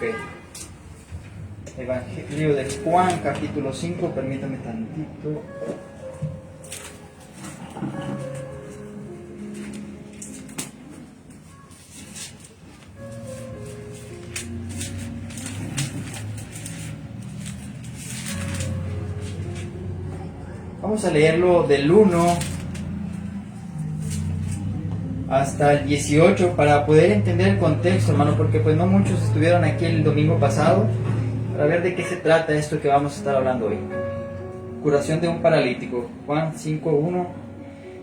Ok. Evangelio de Juan, capítulo 5, permítame tantito. Vamos a leerlo del 1 hasta el 18 para poder entender el contexto, hermano, porque pues no muchos estuvieron aquí el domingo pasado, para ver de qué se trata esto que vamos a estar hablando hoy. Curación de un paralítico. Juan 5:1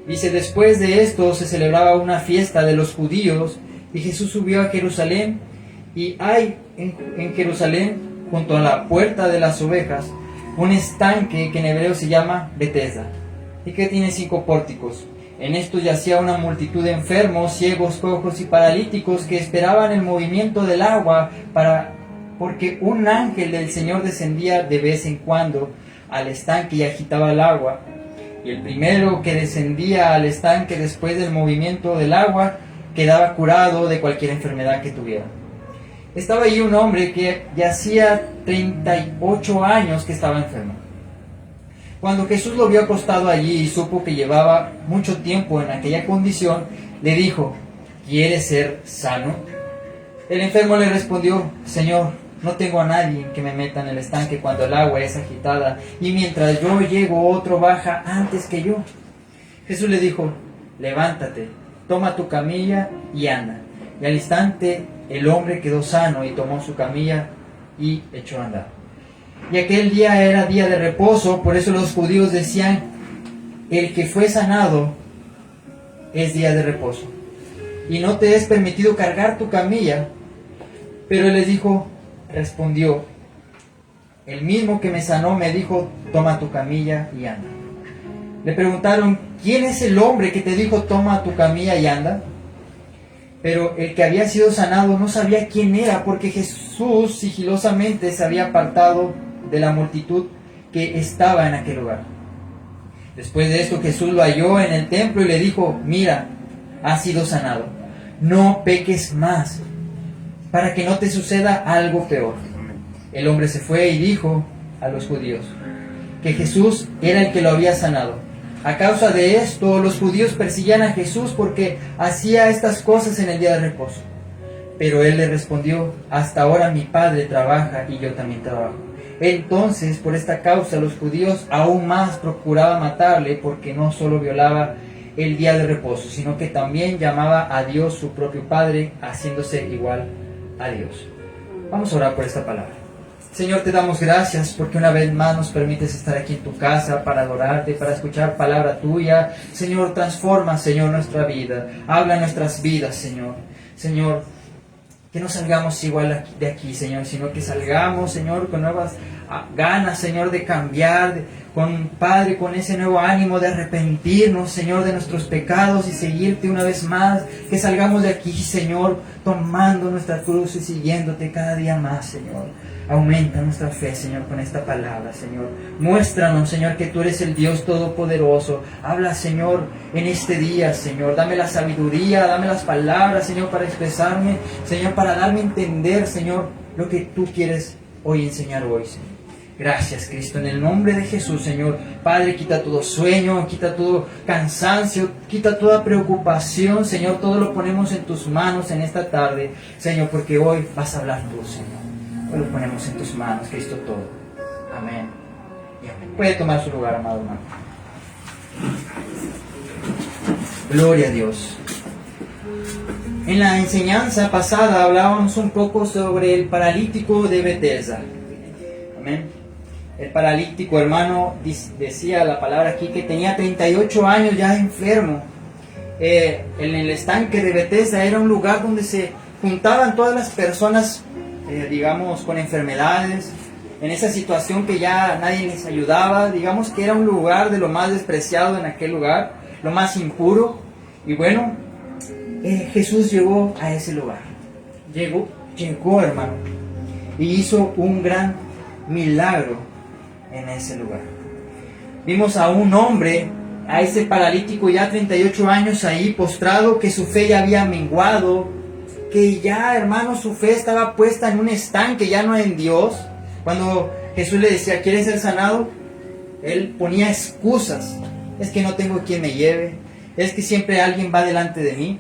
dice: después de esto se celebraba una fiesta de los judíos y Jesús subió a Jerusalén, y hay en Jerusalén, junto a la puerta de las ovejas, un estanque que en hebreo se llama Betesda, y que tiene 5 pórticos. En esto yacía una multitud de enfermos, ciegos, cojos y paralíticos que esperaban el movimiento del agua, porque un ángel del Señor descendía de vez en cuando al estanque y agitaba el agua. Y el primero que descendía al estanque después del movimiento del agua quedaba curado de cualquier enfermedad que tuviera. Estaba allí un hombre que ya hacía 38 años que estaba enfermo. Cuando Jesús lo vio acostado allí y supo que llevaba mucho tiempo en aquella condición, le dijo: ¿quieres ser sano? El enfermo le respondió: Señor, no tengo a nadie que me meta en el estanque cuando el agua es agitada, y mientras yo llego otro baja antes que yo. Jesús le dijo: levántate, toma tu camilla y anda. Y al instante el hombre quedó sano y tomó su camilla y echó a andar. Y aquel día era día de reposo, por eso los judíos decían: el que fue sanado es día de reposo, y no te es permitido cargar tu camilla. Pero él les respondió: el mismo que me sanó me dijo: toma tu camilla y anda. Le preguntaron: ¿quién es el hombre que te dijo toma tu camilla y anda? Pero el que había sido sanado no sabía quién era, porque Jesús sigilosamente se había apartado de la multitud que estaba en aquel lugar. Después de esto Jesús lo halló en el templo y le dijo: mira, has sido sanado, no peques más, para que no te suceda algo peor. El hombre se fue y dijo a los judíos que Jesús era el que lo había sanado. A causa de esto, los judíos perseguían a Jesús porque hacía estas cosas en el día de reposo. Pero él le respondió: hasta ahora mi Padre trabaja y yo también trabajo. Entonces, por esta causa, los judíos aún más procuraban matarle, porque no solo violaba el día de reposo, sino que también llamaba a Dios su propio Padre, haciéndose igual a Dios. Vamos a orar por esta palabra. Señor, te damos gracias porque una vez más nos permites estar aquí en tu casa para adorarte, para escuchar palabra tuya. Señor, transforma, Señor, nuestra vida. Habla en nuestras vidas, Señor. Señor, que no salgamos igual de aquí, Señor, sino que salgamos, Señor, con nuevas ganas, Señor, de cambiar, Padre, con ese nuevo ánimo de arrepentirnos, Señor, de nuestros pecados y seguirte una vez más. Que salgamos de aquí, Señor, tomando nuestra cruz y siguiéndote cada día más, Señor. Aumenta nuestra fe, Señor, con esta palabra, Señor. Muéstranos, Señor, que tú eres el Dios Todopoderoso. Habla, Señor, en este día, Señor. Dame la sabiduría, dame las palabras, Señor, para expresarme, Señor, para darme a entender, Señor, lo que tú quieres hoy enseñar hoy, Señor. Gracias, Cristo, en el nombre de Jesús, Señor. Padre, quita todo sueño, quita todo cansancio, quita toda preocupación, Señor. Todo lo ponemos en tus manos en esta tarde, Señor, porque hoy vas a hablar tú, Señor. Hoy lo ponemos en tus manos, Cristo, todo. Amén. Y amén. Puede tomar su lugar, amado hermano. Gloria a Dios. En la enseñanza pasada hablábamos un poco sobre el paralítico de Betesda. Amén. El paralítico, hermano, decía la palabra aquí que tenía 38 años ya enfermo. En el estanque de Betesda era un lugar donde se juntaban todas las personas, digamos, con enfermedades, en esa situación que ya nadie les ayudaba. Digamos que era un lugar de lo más despreciado en aquel lugar, lo más impuro. Y bueno, Jesús llegó a ese lugar. Llegó, hermano, y hizo un gran milagro en ese lugar. Vimos a un hombre, a ese paralítico ya 38 años ahí postrado, que su fe ya había menguado, que ya, hermano, su fe estaba puesta en un estanque, ya no en Dios. Cuando Jesús le decía, ¿quieres ser sanado? Él ponía excusas. Es que no tengo quien me lleve. Es que siempre alguien va delante de mí.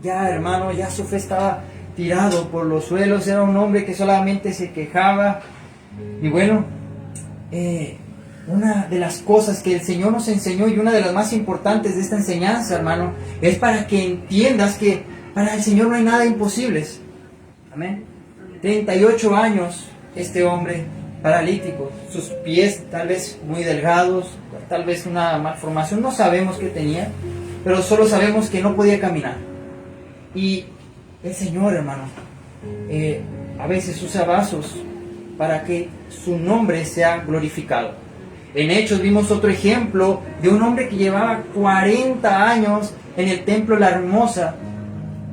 Ya, hermano, ya su fe estaba tirado por los suelos. Era un hombre que solamente se quejaba. Y bueno, una de las cosas que el Señor nos enseñó, y una de las más importantes de esta enseñanza, hermano, es para que entiendas que para el Señor no hay nada imposibles. Amén. 38 años este hombre paralítico, sus pies tal vez muy delgados, tal vez una malformación, no sabemos qué tenía, pero solo sabemos que no podía caminar. Y el Señor, hermano, a veces usa vasos para que su nombre sea glorificado. En Hechos vimos otro ejemplo de un hombre que llevaba 40 años en el templo La Hermosa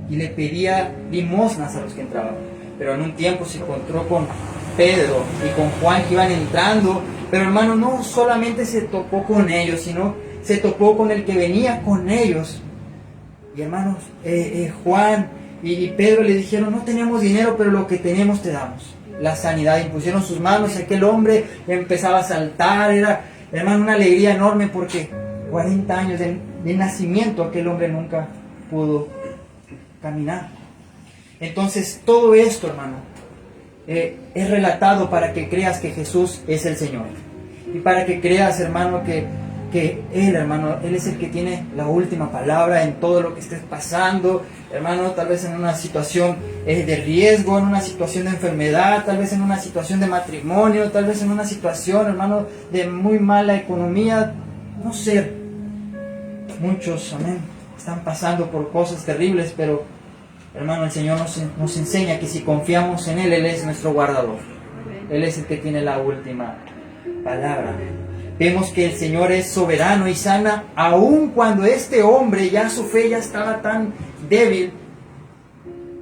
y le pedía limosnas a los que entraban. Pero en un tiempo se encontró con Pedro y con Juan que iban entrando, pero hermano, no solamente se topó con ellos, sino se topó con el que venía con ellos. Y hermanos, Juan y Pedro le dijeron, no tenemos dinero, pero lo que tenemos te damos. La sanidad, impusieron sus manos, aquel hombre empezaba a saltar, era, hermano, una alegría enorme porque 40 años de nacimiento aquel hombre nunca pudo caminar. Entonces todo esto, hermano, es relatado para que creas que Jesús es el Señor y para que creas, hermano, que Él, hermano, Él es el que tiene la última palabra en todo lo que estés pasando, hermano, tal vez en una situación de riesgo, en una situación de enfermedad, tal vez en una situación de matrimonio, tal vez en una situación, hermano, de muy mala economía, no sé, muchos, amén, están pasando por cosas terribles, pero hermano, el Señor nos enseña que si confiamos en Él, Él es nuestro guardador, Él es el que tiene la última palabra. Vemos que el Señor es soberano y sana, aun cuando este hombre ya su fe ya estaba tan débil.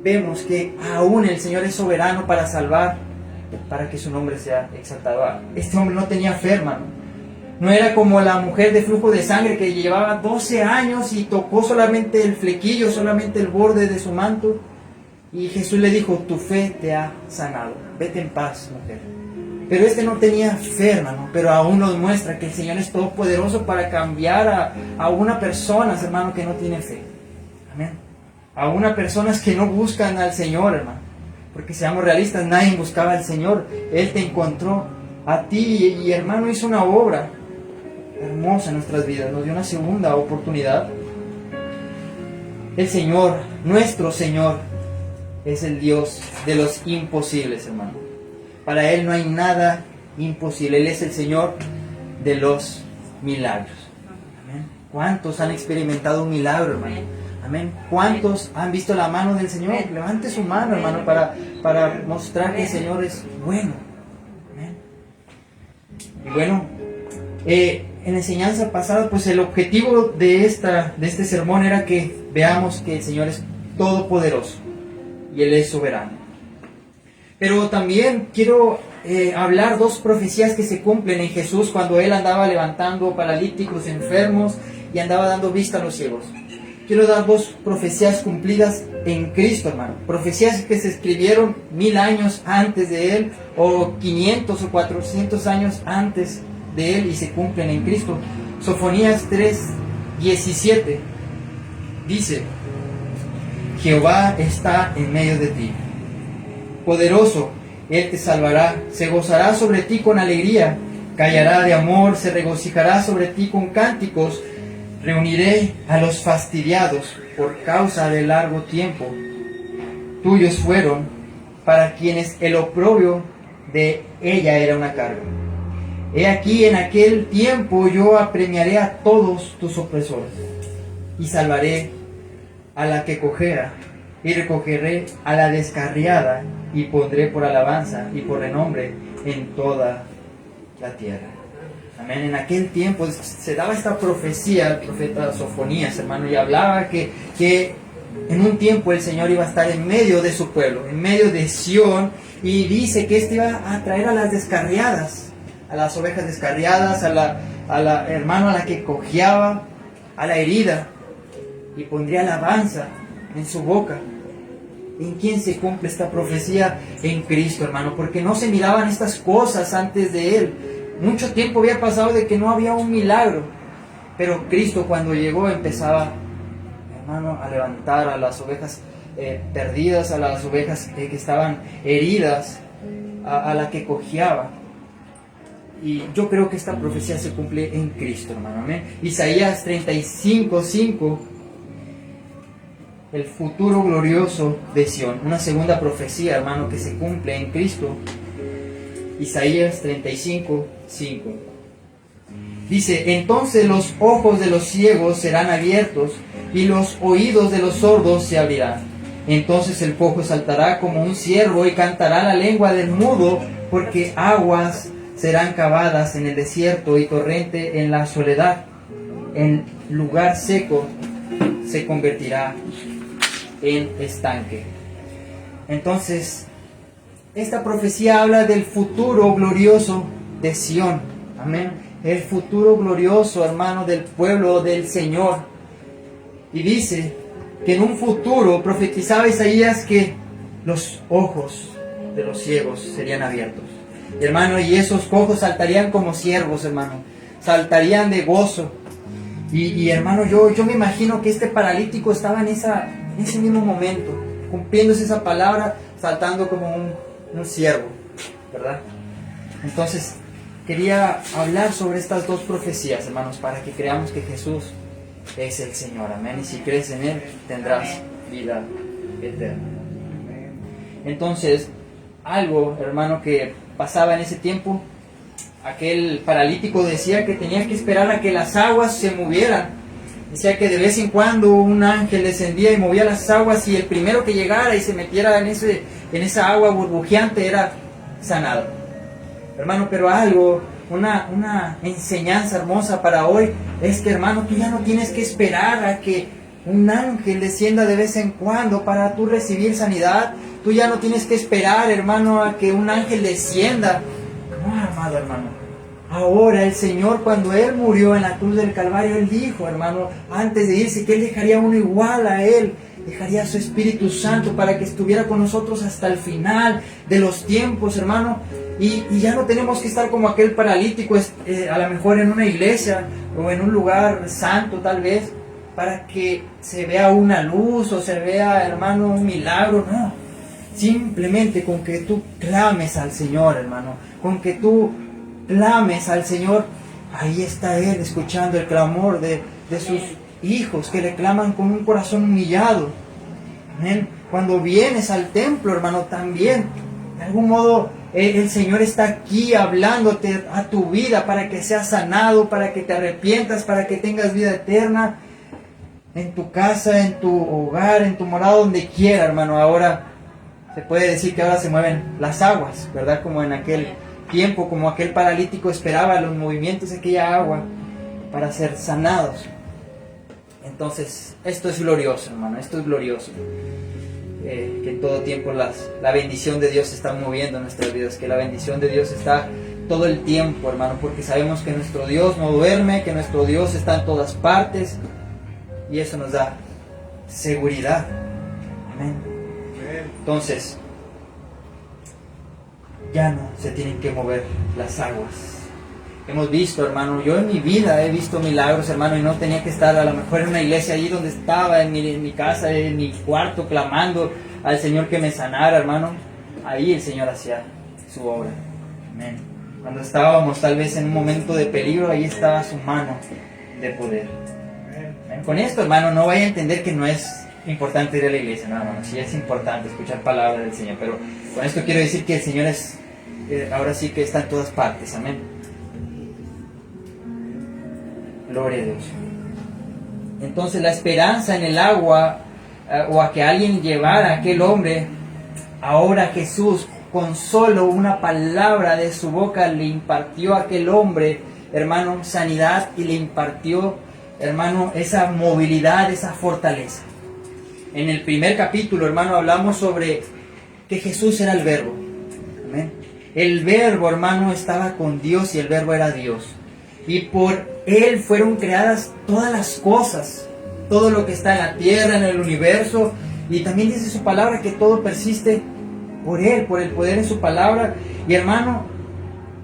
Vemos que aún el Señor es soberano para salvar, para que su nombre sea exaltado. Este hombre no tenía fe, hermano. No era como la mujer de flujo de sangre que llevaba 12 años y tocó solamente el flequillo, solamente el borde de su manto. Y Jesús le dijo, tu fe te ha sanado. Vete en paz, mujer. Pero este no tenía fe, hermano, pero aún nos muestra que el Señor es todopoderoso para cambiar a una persona, hermano, que no tiene fe. Amén. A unas personas que no buscan al Señor, hermano. Porque seamos realistas, nadie buscaba al Señor. Él te encontró a ti y hermano, hizo una obra hermosa en nuestras vidas. Nos dio una segunda oportunidad. El Señor, nuestro Señor, es el Dios de los imposibles, hermano. Para Él no hay nada imposible. Él es el Señor de los milagros. Amén. ¿Cuántos han experimentado un milagro, hermano? Amén. ¿Cuántos han visto la mano del Señor? Levante su mano, hermano, para mostrar que el Señor es bueno. Amén. Y bueno, en la enseñanza pasada, pues el objetivo de este sermón era que veamos que el Señor es todopoderoso y Él es soberano. Pero también quiero hablar dos profecías que se cumplen en Jesús cuando Él andaba levantando paralíticos, enfermos y andaba dando vista a los ciegos. Quiero dar dos profecías cumplidas en Cristo, hermano. Profecías que se escribieron 1000 años antes de Él o 500 o 400 años antes de Él y se cumplen en Cristo. Sofonías 3:17 dice, Jehová está en medio de ti. Poderoso, Él te salvará, se gozará sobre ti con alegría, callará de amor, se regocijará sobre ti con cánticos. Reuniré a los fastidiados por causa de largo tiempo. Tuyos fueron, para quienes el oprobio de ella era una carga. He aquí en aquel tiempo yo apremiaré a todos tus opresores, y salvaré a la que cojera, y recogeré a la descarriada, y pondré por alabanza y por renombre en toda la tierra. Amén. En aquel tiempo se daba esta profecía al profeta Sofonías, hermano, y hablaba que en un tiempo el Señor iba a estar en medio de su pueblo, en medio de Sión, y dice que este iba a traer a las descarriadas, a las ovejas descarriadas, a la hermano, a la que cojeaba, a la herida, y pondría alabanza en su boca. ¿En quién se cumple esta profecía? En Cristo, hermano, porque no se miraban estas cosas antes de Él. Mucho tiempo había pasado de que no había un milagro, pero Cristo cuando llegó empezaba, hermano, a levantar a las ovejas perdidas, a las ovejas que estaban heridas, a la que cojeaba. Y yo creo que esta profecía se cumple en Cristo, hermano. Amén. Isaías 35:5, el futuro glorioso de Sión. Una segunda profecía, hermano, que se cumple en Cristo. Isaías 35:5. Dice: entonces los ojos de los ciegos serán abiertos y los oídos de los sordos se abrirán. Entonces el cojo saltará como un ciervo y cantará la lengua del mudo, porque aguas serán cavadas en el desierto y torrente en la soledad. En lugar seco se convertirá en estanque. Entonces, esta profecía habla del futuro glorioso de Sión. Amén. El futuro glorioso, hermano, del pueblo del Señor. Y dice que en un futuro profetizaba Isaías que los ojos de los ciegos serían abiertos. Hermano, y esos cojos saltarían como ciervos, hermano. Saltarían de gozo. Y hermano, yo me imagino que este paralítico estaba en ese mismo momento, cumpliéndose esa palabra, saltando como un ciervo, ¿verdad? Entonces, quería hablar sobre estas dos profecías, hermanos, para que creamos que Jesús es el Señor, amén. Y si crees en Él, tendrás vida eterna. Entonces, algo, hermano, que pasaba en ese tiempo, aquel paralítico decía que tenía que esperar a que las aguas se movieran. Decía que de vez en cuando un ángel descendía y movía las aguas, y el primero que llegara y se metiera en esa agua burbujeante era sanado. Hermano, pero algo, una enseñanza hermosa para hoy es que, hermano, tú ya no tienes que esperar a que un ángel descienda de vez en cuando para tú recibir sanidad. Tú ya no tienes que esperar, hermano, a que un ángel descienda. No, amado hermano. Ahora el Señor, cuando Él murió en la cruz del Calvario, Él dijo, hermano, antes de irse, que Él dejaría uno igual a Él. Dejaría a su Espíritu Santo para que estuviera con nosotros hasta el final de los tiempos, hermano. Y ya no tenemos que estar como aquel paralítico, a lo mejor en una iglesia o en un lugar santo tal vez, para que se vea una luz o se vea, hermano, un milagro. No, simplemente con que tú clames al Señor, hermano, con que tú clames al Señor, ahí está Él escuchando el clamor de sus hijos que le claman con un corazón humillado. Amén. Cuando vienes al templo, hermano, también, de algún modo, el Señor está aquí hablándote a tu vida para que seas sanado, para que te arrepientas, para que tengas vida eterna en tu casa, en tu hogar, en tu morada, donde quiera, hermano. Ahora se puede decir que ahora se mueven las aguas, ¿verdad? Como en aquel tiempo, como aquel paralítico esperaba los movimientos de aquella agua para ser sanados. Entonces, esto es glorioso, hermano, esto es glorioso. Que en todo tiempo la bendición de Dios se está moviendo en nuestras vidas, que la bendición de Dios está todo el tiempo, hermano, porque sabemos que nuestro Dios no duerme, que nuestro Dios está en todas partes, y eso nos da seguridad. Amén. Entonces, ya no se tienen que mover las aguas. Hemos visto, hermano, yo en mi vida he visto milagros, hermano, y no tenía que estar a lo mejor en una iglesia allí donde estaba, en mi casa, en mi cuarto, clamando al Señor que me sanara, hermano. Ahí el Señor hacía su obra. Amén. Cuando estábamos tal vez en un momento de peligro, ahí estaba su mano de poder. Amén. Con esto, hermano, no vaya a entender que no es importante ir a la iglesia, no, hermano, sí es importante escuchar palabras del Señor, pero con esto quiero decir que el Señor es, ahora sí que está en todas partes. Amén. Gloria a Dios. Entonces la esperanza en el agua, o a que alguien llevara a aquel hombre, ahora Jesús con solo una palabra de su boca le impartió a aquel hombre, hermano, sanidad, y le impartió, hermano, esa movilidad, esa fortaleza. En el primer capítulo, hermano, hablamos sobre que Jesús era el Verbo. Amén. El Verbo, hermano, estaba con Dios y el Verbo era Dios. Y por Él fueron creadas todas las cosas, todo lo que está en la tierra, en el universo, Y también dice su palabra que todo persiste por Él, por el poder en su palabra. Y hermano,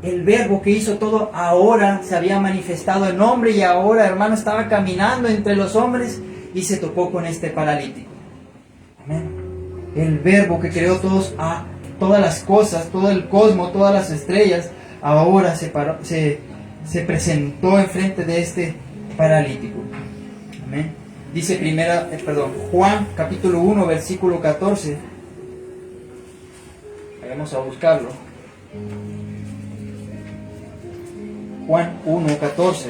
el verbo que hizo todo ahora se había manifestado en hombre y ahora, hermano, estaba caminando entre los hombres y se topó con este paralítico. Amén. El verbo que creó todas las cosas, todo el cosmos, todas las estrellas, ahora se presentó enfrente de este paralítico. Amén. Dice Juan capítulo 1 versículo 14. Vamos a buscarlo. Juan 1, 14.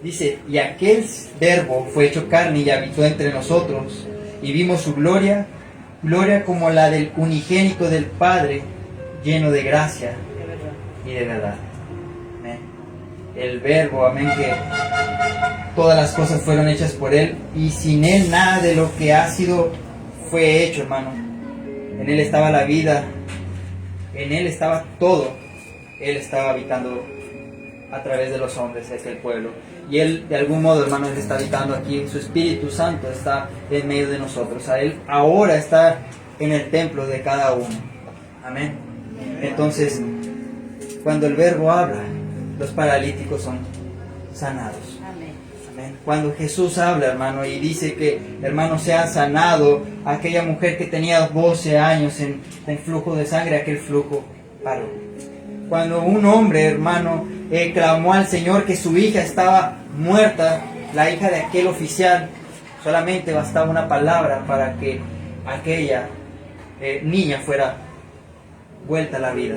Dice, y aquel verbo fue hecho carne y habitó entre nosotros, y vimos su gloria, gloria como la del unigénito del Padre, lleno de gracia y de verdad. Amén. El verbo, amén, que todas las cosas fueron hechas por Él, y sin Él nada de lo que ha sido fue hecho, hermano. En Él estaba la vida, en Él estaba todo. Él estaba habitando a través de los hombres, es el pueblo. Y Él, de algún modo, hermano, Él está habitando aquí. Su Espíritu Santo está en medio de nosotros. A Él ahora está en el templo de cada uno. Amén. Entonces, cuando el verbo habla, los paralíticos son sanados. Amén. Cuando Jesús habla, hermano, y dice que, hermano, se ha sanado a aquella mujer que tenía 12 años en flujo de sangre, aquel flujo paró. Cuando un hombre, hermano, clamó al Señor que su hija estaba muerta, la hija de aquel oficial, solamente bastaba una palabra para que aquella niña fuera vuelta a la vida.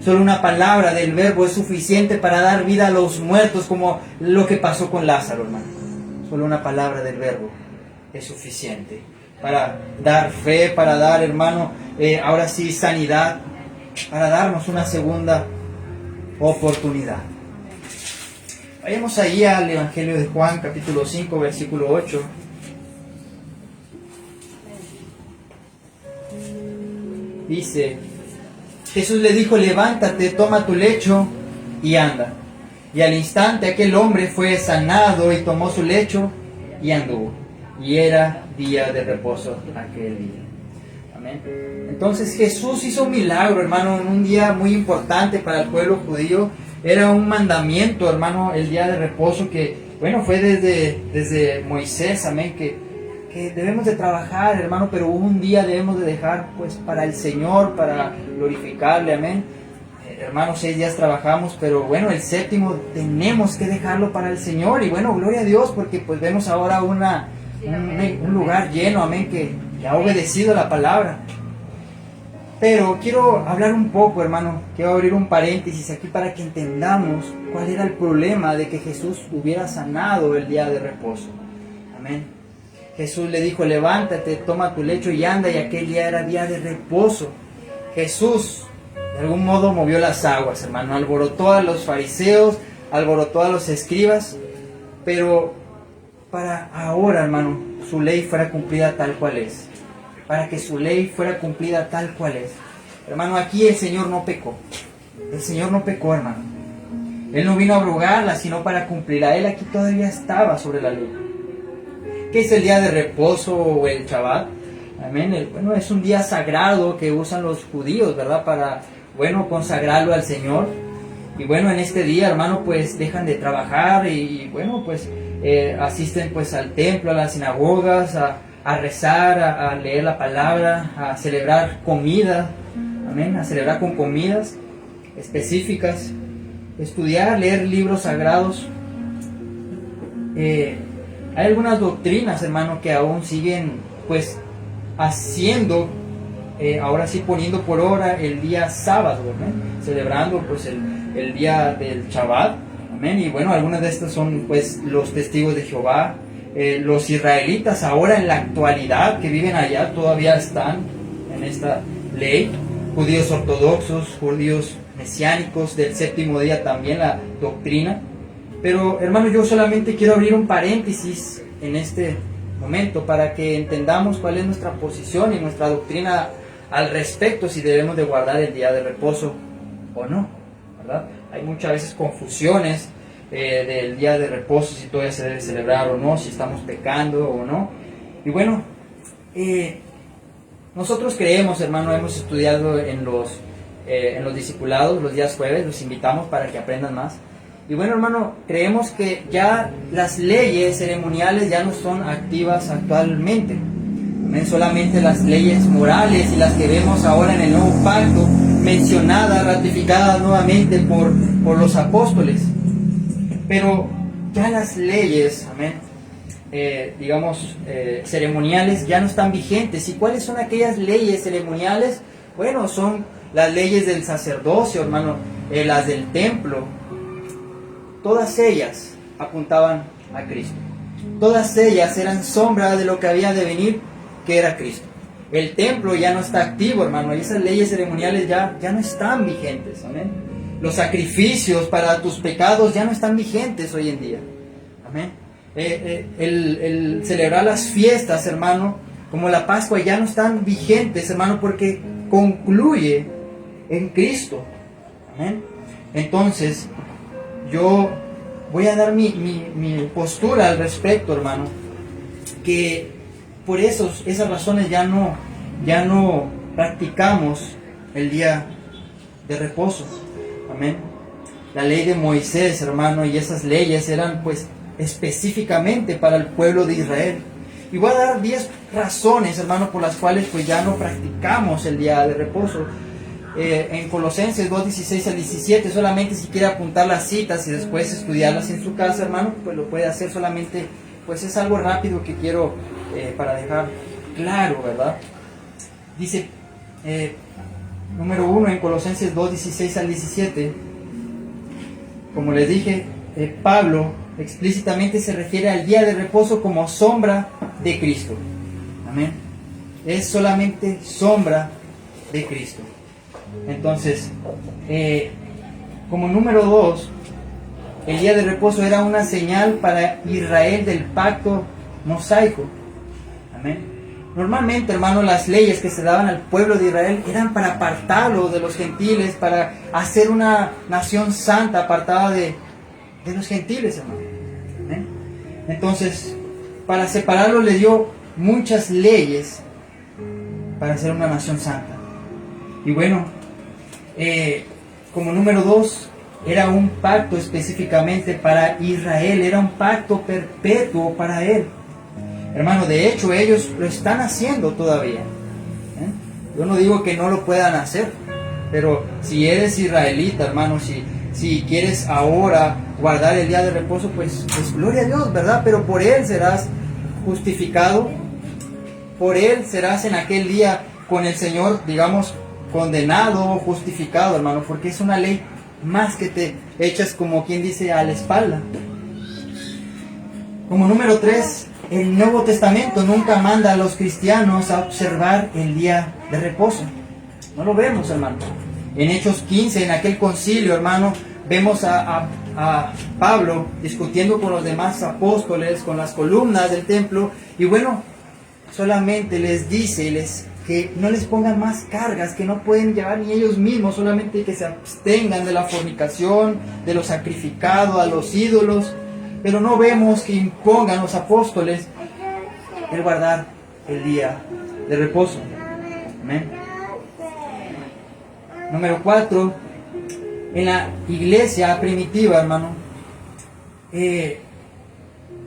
Solo una palabra del verbo es suficiente para dar vida a los muertos, como lo que pasó con Lázaro, hermano. Solo una palabra del verbo es suficiente para dar fe, para dar, hermano, ahora sí, sanidad, para darnos una segunda oportunidad. Vayamos ahí al Evangelio de Juan, capítulo 5, versículo 8. Dice, Jesús le dijo, levántate, toma tu lecho y anda. Y al instante aquel hombre fue sanado y tomó su lecho y anduvo. Y era día de reposo aquel día. Amén. Entonces Jesús hizo un milagro, hermano, en un día muy importante para el pueblo judío. Era un mandamiento, hermano, el día de reposo que, bueno, fue desde Moisés, amén, que debemos de trabajar, hermano, pero un día debemos de dejar, pues, para el Señor, para glorificarle, amén. Hermano, 6 días trabajamos, pero bueno, el séptimo tenemos que dejarlo para el Señor. Y bueno, gloria a Dios, porque pues vemos ahora un lugar lleno, amén, que ha obedecido la palabra. Pero quiero hablar un poco, hermano, quiero abrir un paréntesis aquí para que entendamos cuál era el problema de que Jesús hubiera sanado el día de reposo. Amén. Jesús le dijo, levántate, toma tu lecho y anda, y aquel día era día de reposo. Jesús, de algún modo, movió las aguas, hermano, alborotó a los fariseos, alborotó a los escribas, pero para ahora, hermano, su ley fuera cumplida tal cual es. Para que su ley fuera cumplida tal cual es. Hermano, aquí el Señor no pecó. El Señor no pecó, hermano. Él no vino a abrogarla, sino para cumplirla. Él aquí todavía estaba sobre la ley. ¿Qué es el día de reposo o el Shabbat? Amén. Bueno, es un día sagrado que usan los judíos, ¿verdad? Para, bueno, consagrarlo al Señor. Y bueno, en este día, hermano, pues dejan de trabajar y bueno, pues asisten pues al templo, a las sinagogas, a rezar, a leer la palabra, a celebrar comida, amén, a celebrar con comidas específicas, estudiar, leer libros sagrados. Hay algunas doctrinas, hermano, que aún siguen pues haciendo, ahora sí poniendo por obra el día sábado, amén, celebrando pues el día del Shabbat, amén. Y bueno, algunas de estas son pues los testigos de Jehová. Los israelitas ahora en la actualidad que viven allá todavía están en esta ley. Judíos ortodoxos, judíos mesiánicos, del séptimo día también la doctrina. Pero hermano, yo solamente quiero abrir un paréntesis en este momento para que entendamos cuál es nuestra posición y nuestra doctrina al respecto, si debemos de guardar el día de reposo o no, ¿verdad? Hay muchas veces confusiones del día de reposo, si todavía se debe celebrar o no, si estamos pecando o no. Y bueno, nosotros creemos, hermano, hemos estudiado en los discipulados los días jueves, los invitamos para que aprendan más. Y bueno, hermano, creemos que ya las leyes ceremoniales ya no son activas actualmente. Solamente las leyes morales y las que vemos ahora en el nuevo pacto, mencionadas, ratificadas nuevamente por los apóstoles. Pero ya las leyes, amén, ceremoniales ya no están vigentes. ¿Y cuáles son aquellas leyes ceremoniales? Bueno, son las leyes del sacerdocio, hermano, las del templo. Todas ellas apuntaban a Cristo. Todas ellas eran sombra de lo que había de venir, que era Cristo. El templo ya no está activo, hermano, y esas leyes ceremoniales ya no están vigentes, amén. Los sacrificios para tus pecados ya no están vigentes hoy en día, amén. El celebrar las fiestas, hermano, como la Pascua, ya no están vigentes, hermano, porque concluye en Cristo, amén. Entonces, yo voy a dar mi postura al respecto, hermano, que por esas razones ya no practicamos el día de reposo. Amén. La ley de Moisés, hermano, y esas leyes eran pues específicamente para el pueblo de Israel. Y voy a dar 10 razones, hermano, por las cuales pues ya no practicamos el día de reposo. En Colosenses 2:16 al 17, solamente si quiere apuntar las citas y después estudiarlas en su casa, hermano, pues lo puede hacer. Solamente, pues es algo rápido que quiero para dejar claro, ¿verdad? Dice, número 1, en Colosenses 2:16 al 17, como les dije, Pablo explícitamente se refiere al día de reposo como sombra de Cristo. Amén. Es solamente sombra de Cristo. Entonces, como número 2, el día de reposo era una señal para Israel del pacto mosaico. Amén. Normalmente, hermano, las leyes que se daban al pueblo de Israel eran para apartarlo de los gentiles, para hacer una nación santa apartada de los gentiles, hermano. Amén. Entonces, para separarlo le dio muchas leyes para hacer una nación santa. Y bueno, como número 2, era un pacto específicamente para Israel, era un pacto perpetuo para él. Hermano, de hecho ellos lo están haciendo todavía. Yo no digo que no lo puedan hacer, pero si eres israelita, hermano, si quieres ahora guardar el día de reposo, pues gloria a Dios, ¿verdad? Pero por él serás justificado, por él serás en aquel día con el Señor, digamos, condenado o justificado, hermano, porque es una ley más que te echas, como quien dice, a la espalda. Como número 3, el Nuevo Testamento nunca manda a los cristianos a observar el día de reposo. No lo vemos, hermano. En Hechos 15, en aquel concilio, hermano, vemos a Pablo discutiendo con los demás apóstoles, con las columnas del templo, y bueno, solamente les dice que no les pongan más cargas que no pueden llevar ni ellos mismos, solamente que se abstengan de la fornicación, de lo sacrificado a los ídolos. Pero no vemos que impongan los apóstoles el guardar el día de reposo. Amén. Número 4, en la iglesia primitiva, hermano, en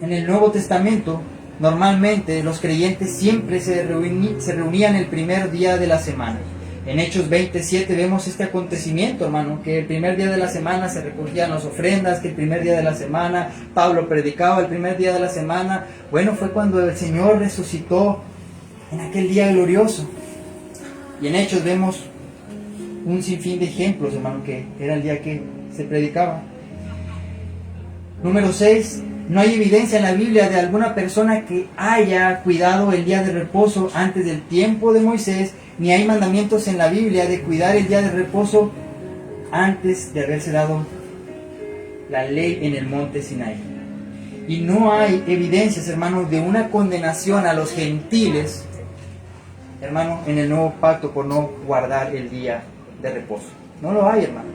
el Nuevo Testamento, normalmente los creyentes siempre se reunían el primer día de la semana. En Hechos 27 vemos este acontecimiento, hermano, que el primer día de la semana se recogían las ofrendas, que el primer día de la semana Pablo predicaba, el primer día de la semana, bueno, fue cuando el Señor resucitó en aquel día glorioso. Y en Hechos vemos un sinfín de ejemplos, hermano, que era el día que se predicaba. Número 6, no hay evidencia en la Biblia de alguna persona que haya cuidado el día de reposo antes del tiempo de Moisés, ni hay mandamientos en la Biblia de cuidar el día de reposo antes de haberse dado la ley en el monte Sinaí. Y no hay evidencias, hermano, de una condenación a los gentiles, hermano, en el nuevo pacto por no guardar el día de reposo. No lo hay, hermano.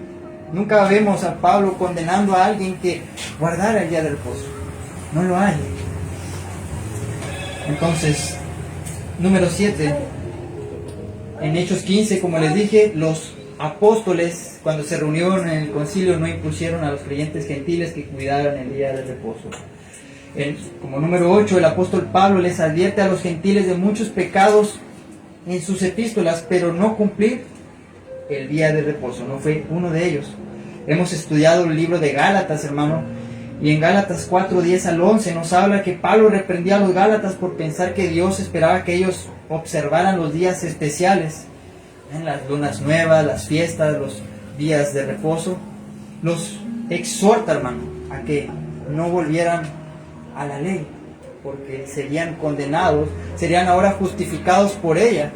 Nunca vemos a Pablo condenando a alguien que guardara el día de reposo. No lo hay. Entonces, número 7. En Hechos 15, como les dije, los apóstoles, cuando se reunieron en el concilio, no impusieron a los creyentes gentiles que cuidaran el día de reposo. Como número 8, el apóstol Pablo les advierte a los gentiles de muchos pecados en sus epístolas, pero no cumplir el día de reposo no fue uno de ellos. Hemos estudiado el libro de Gálatas, hermano, y en Gálatas 4, 10 al 11 nos habla que Pablo reprendía a los Gálatas por pensar que Dios esperaba que ellos observaran los días especiales, en las lunas nuevas, las fiestas, los días de reposo. Los exhorta, hermano, a que no volvieran a la ley, porque serían condenados, serían ahora justificados por ella.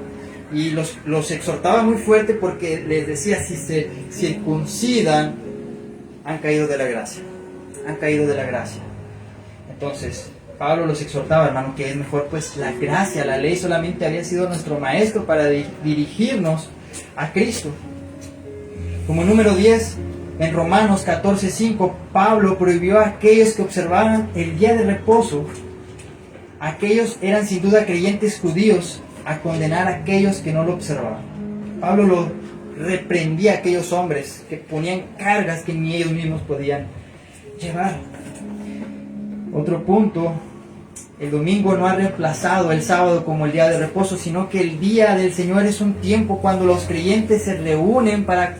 Y los exhortaba muy fuerte porque les decía, si se circuncidan, han caído de la gracia. Han caído de la gracia. Entonces, Pablo los exhortaba, hermano, que es mejor pues la gracia. La ley solamente había sido nuestro maestro para dirigirnos a Cristo. Como número 10, en Romanos 14:5, Pablo prohibió a aquellos que observaran el día de reposo. Aquellos eran sin duda creyentes judíos, a condenar a aquellos que no lo observaban. Pablo lo reprendía a aquellos hombres que ponían cargas que ni ellos mismos podían llevar. Otro punto, el domingo no ha reemplazado el sábado como el día de reposo, sino que el día del Señor es un tiempo cuando los creyentes se reúnen para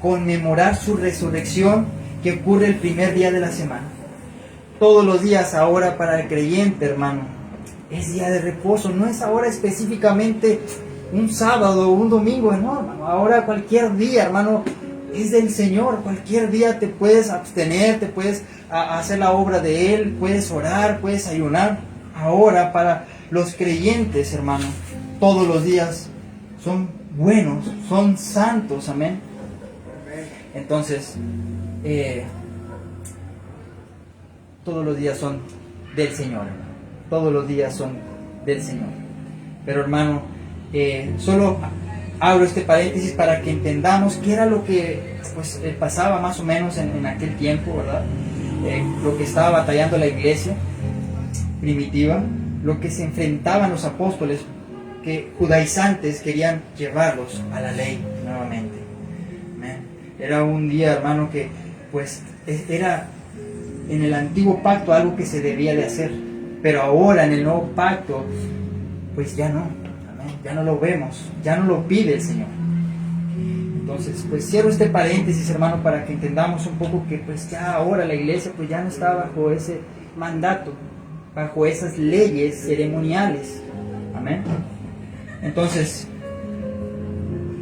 conmemorar su resurrección, que ocurre el primer día de la semana. Todos los días ahora para el creyente, hermano, es día de reposo. No es ahora específicamente un sábado o un domingo, no, hermano. Ahora cualquier día, hermano, es del Señor. Cualquier día te puedes abstener, te puedes hacer la obra de Él, puedes orar, puedes ayunar. Ahora para los creyentes, hermano, todos los días son buenos, son santos, amén. Entonces, todos los días son del Señor, hermano. Todos los días son del Señor. Pero, hermano, solo abro este paréntesis para que entendamos qué era lo que pues, pasaba más o menos en aquel tiempo, ¿verdad? Lo que estaba batallando la iglesia primitiva, lo que se enfrentaban los apóstoles, que judaizantes querían llevarlos a la ley nuevamente. Era un día, hermano, que pues era en el antiguo pacto algo que se debía de hacer, pero ahora en el nuevo pacto pues ya no, amén, ya no lo vemos, ya no lo pide el Señor. Entonces pues cierro este paréntesis, hermano, para que entendamos un poco que pues ya ahora la iglesia pues ya no está bajo ese mandato, bajo esas leyes ceremoniales, amén. Entonces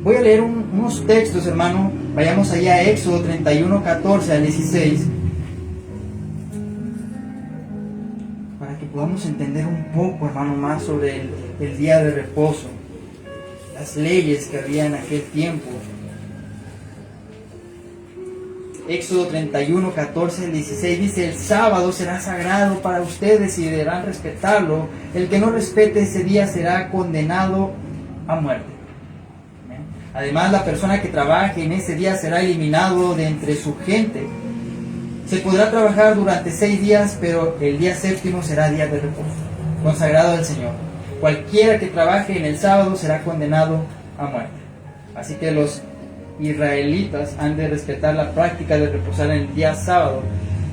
voy a leer unos textos, hermano. Vayamos allá a Éxodo 31, 14 al 16, para que podamos entender un poco, hermano, más sobre el día de reposo, las leyes que había en aquel tiempo. Éxodo 31, 14 al 16 dice: el sábado será sagrado para ustedes y deberán respetarlo. El que no respete ese día será condenado a muerte. Además, la persona que trabaje en ese día será eliminado de entre su gente. Se podrá trabajar durante 6 días, pero el día séptimo será día de reposo, consagrado al Señor. Cualquiera que trabaje en el sábado será condenado a muerte. Así que los israelitas han de respetar la práctica de reposar en el día sábado,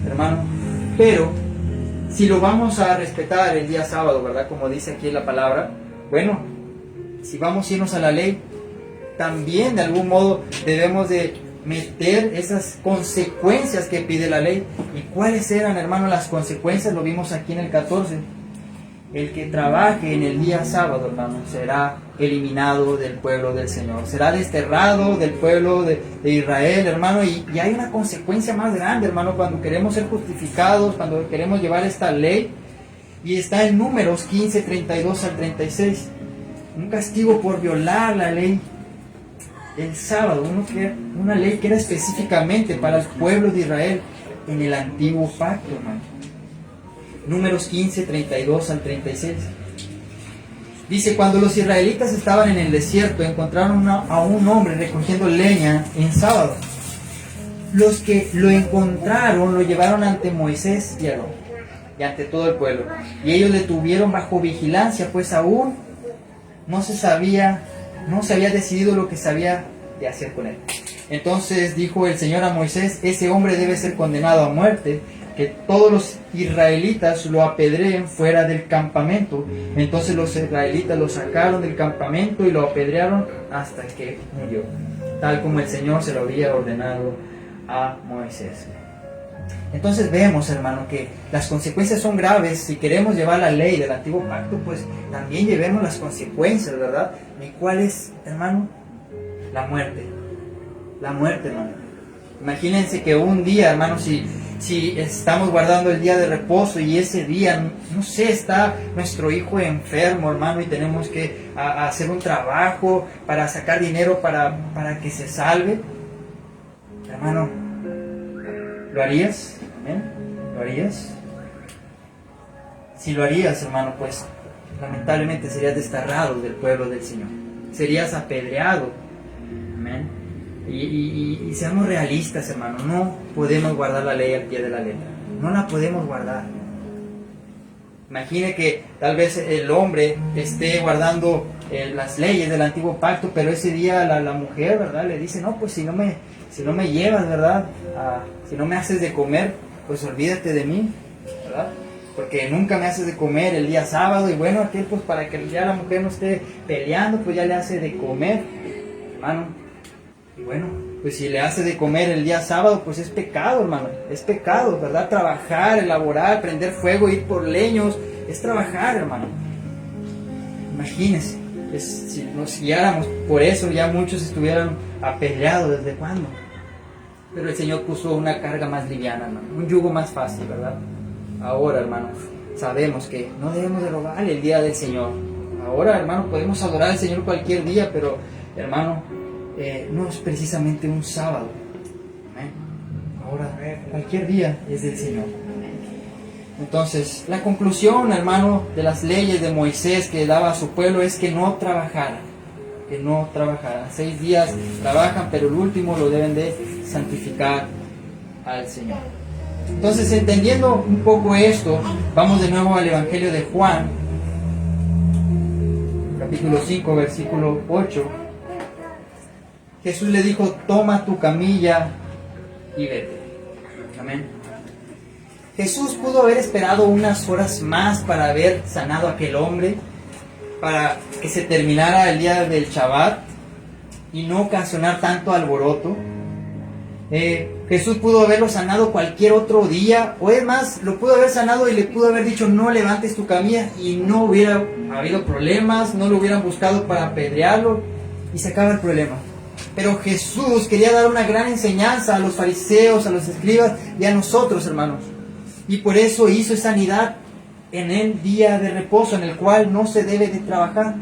hermano. Pero si lo vamos a respetar el día sábado, ¿verdad? Como dice aquí la palabra, bueno, si vamos a irnos a la ley, también de algún modo debemos de meter esas consecuencias que pide la ley. ¿Y cuáles eran, hermano, las consecuencias? Lo vimos aquí en el 14. El que trabaje en el día sábado, hermano, será eliminado del pueblo del Señor, será desterrado del pueblo de Israel, hermano. Y hay una consecuencia más grande, hermano, cuando queremos ser justificados, cuando queremos llevar esta ley, y está en Números 15, 32 al 36. Un castigo por violar la ley. El sábado, una ley que era específicamente para el pueblo de Israel en el antiguo pacto, hermano. Números 15, 32 al 36. Dice: cuando los israelitas estaban en el desierto, encontraron a un hombre recogiendo leña en sábado. los que lo encontraron lo llevaron ante Moisés y Aarón, y ante todo el pueblo. Y ellos le tuvieron bajo vigilancia, pues aún no se había decidido lo que se había de hacer con él. Entonces dijo el Señor a Moisés: ese hombre debe ser condenado a muerte, que todos los israelitas lo apedreen fuera del campamento. Entonces los israelitas lo sacaron del campamento y lo apedrearon hasta que murió, tal como el Señor se lo había ordenado a Moisés. Entonces vemos, hermano, que las consecuencias son graves. Si queremos llevar la ley del antiguo pacto, pues también llevemos las consecuencias, ¿verdad? ¿Y cuál es, hermano? La muerte. La muerte, hermano. Imagínense que un día, hermano, si estamos guardando el día de reposo y ese día, no sé, está nuestro hijo enfermo, hermano, y tenemos que hacer un trabajo para sacar dinero para que se salve, hermano, ¿lo harías? ¿Eh? ¿Lo harías? Si lo harías, hermano, pues lamentablemente serías desterrado del pueblo del Señor, serías apedreado. Amén. Y seamos realistas, hermano, no podemos guardar la ley al pie de la letra, no la podemos guardar. Imagine que tal vez el hombre esté guardando las leyes del antiguo pacto, pero ese día la mujer, ¿verdad?, le dice: no, pues si no me llevas, ¿verdad?, si no me haces de comer, pues olvídate de mí, ¿verdad?, porque nunca me haces de comer el día sábado. Y bueno, aquel, pues para que ya la mujer no esté peleando, pues ya le hace de comer, hermano. Y bueno, pues si le hace de comer el día sábado, pues es pecado, hermano, es pecado, ¿verdad? Trabajar, elaborar, prender fuego, ir por leños, es trabajar, hermano. Imagínense, si nos guiáramos por eso, ya muchos estuvieran apedreados. ¿Desde cuándo? Pero el Señor puso una carga más liviana, hermano, un yugo más fácil, ¿verdad? Ahora, hermano, sabemos que no debemos de robarle el día del Señor. Ahora, hermano, podemos adorar al Señor cualquier día, pero, hermano, no es precisamente un sábado. Ahora, cualquier día es del Señor. Entonces, la conclusión, hermano, de las leyes de Moisés que daba a su pueblo es que no trabajaran. 6 días trabajan, pero el último lo deben de santificar al Señor. Entonces, entendiendo un poco esto, vamos de nuevo al Evangelio de Juan, capítulo 5, versículo 8. Jesús le dijo: toma tu camilla y vete. Amén. Jesús pudo haber esperado unas horas más para haber sanado a aquel hombre, para que se terminara el día del Shabbat y no ocasionar tanto alboroto. Jesús pudo haberlo sanado cualquier otro día, o es más, lo pudo haber sanado y le pudo haber dicho: no levantes tu camilla, y no hubiera habido problemas, no lo hubieran buscado para apedrearlo y se acaba el problema. Pero Jesús quería dar una gran enseñanza a los fariseos, a los escribas y a nosotros, hermanos. Y por eso hizo sanidad en el día de reposo, en el cual no se debe de trabajar.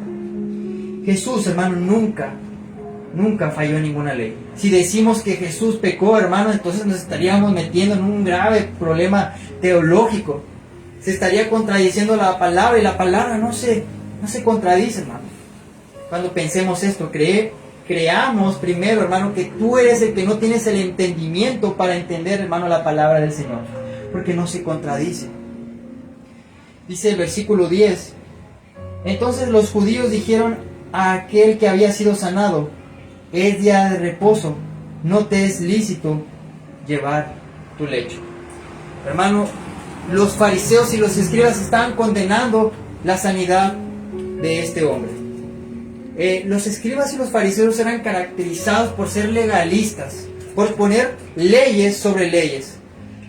Jesús, hermano, nunca falló en ninguna ley. Si decimos que Jesús pecó, hermano, entonces nos estaríamos metiendo en un grave problema teológico. Se estaría contradiciendo la palabra, y la palabra no se contradice, hermano. Cuando pensemos esto, creamos primero, hermano, que tú eres el que no tienes el entendimiento para entender, hermano, la palabra del Señor, porque no se contradice. Dice el versículo 10: entonces los judíos dijeron a aquel que había sido sanado: es día de reposo, no te es lícito llevar tu lecho. Hermano, los fariseos y los escribas estaban condenando la sanidad de este hombre. Los escribas y los fariseos eran caracterizados por ser legalistas, por poner leyes sobre leyes.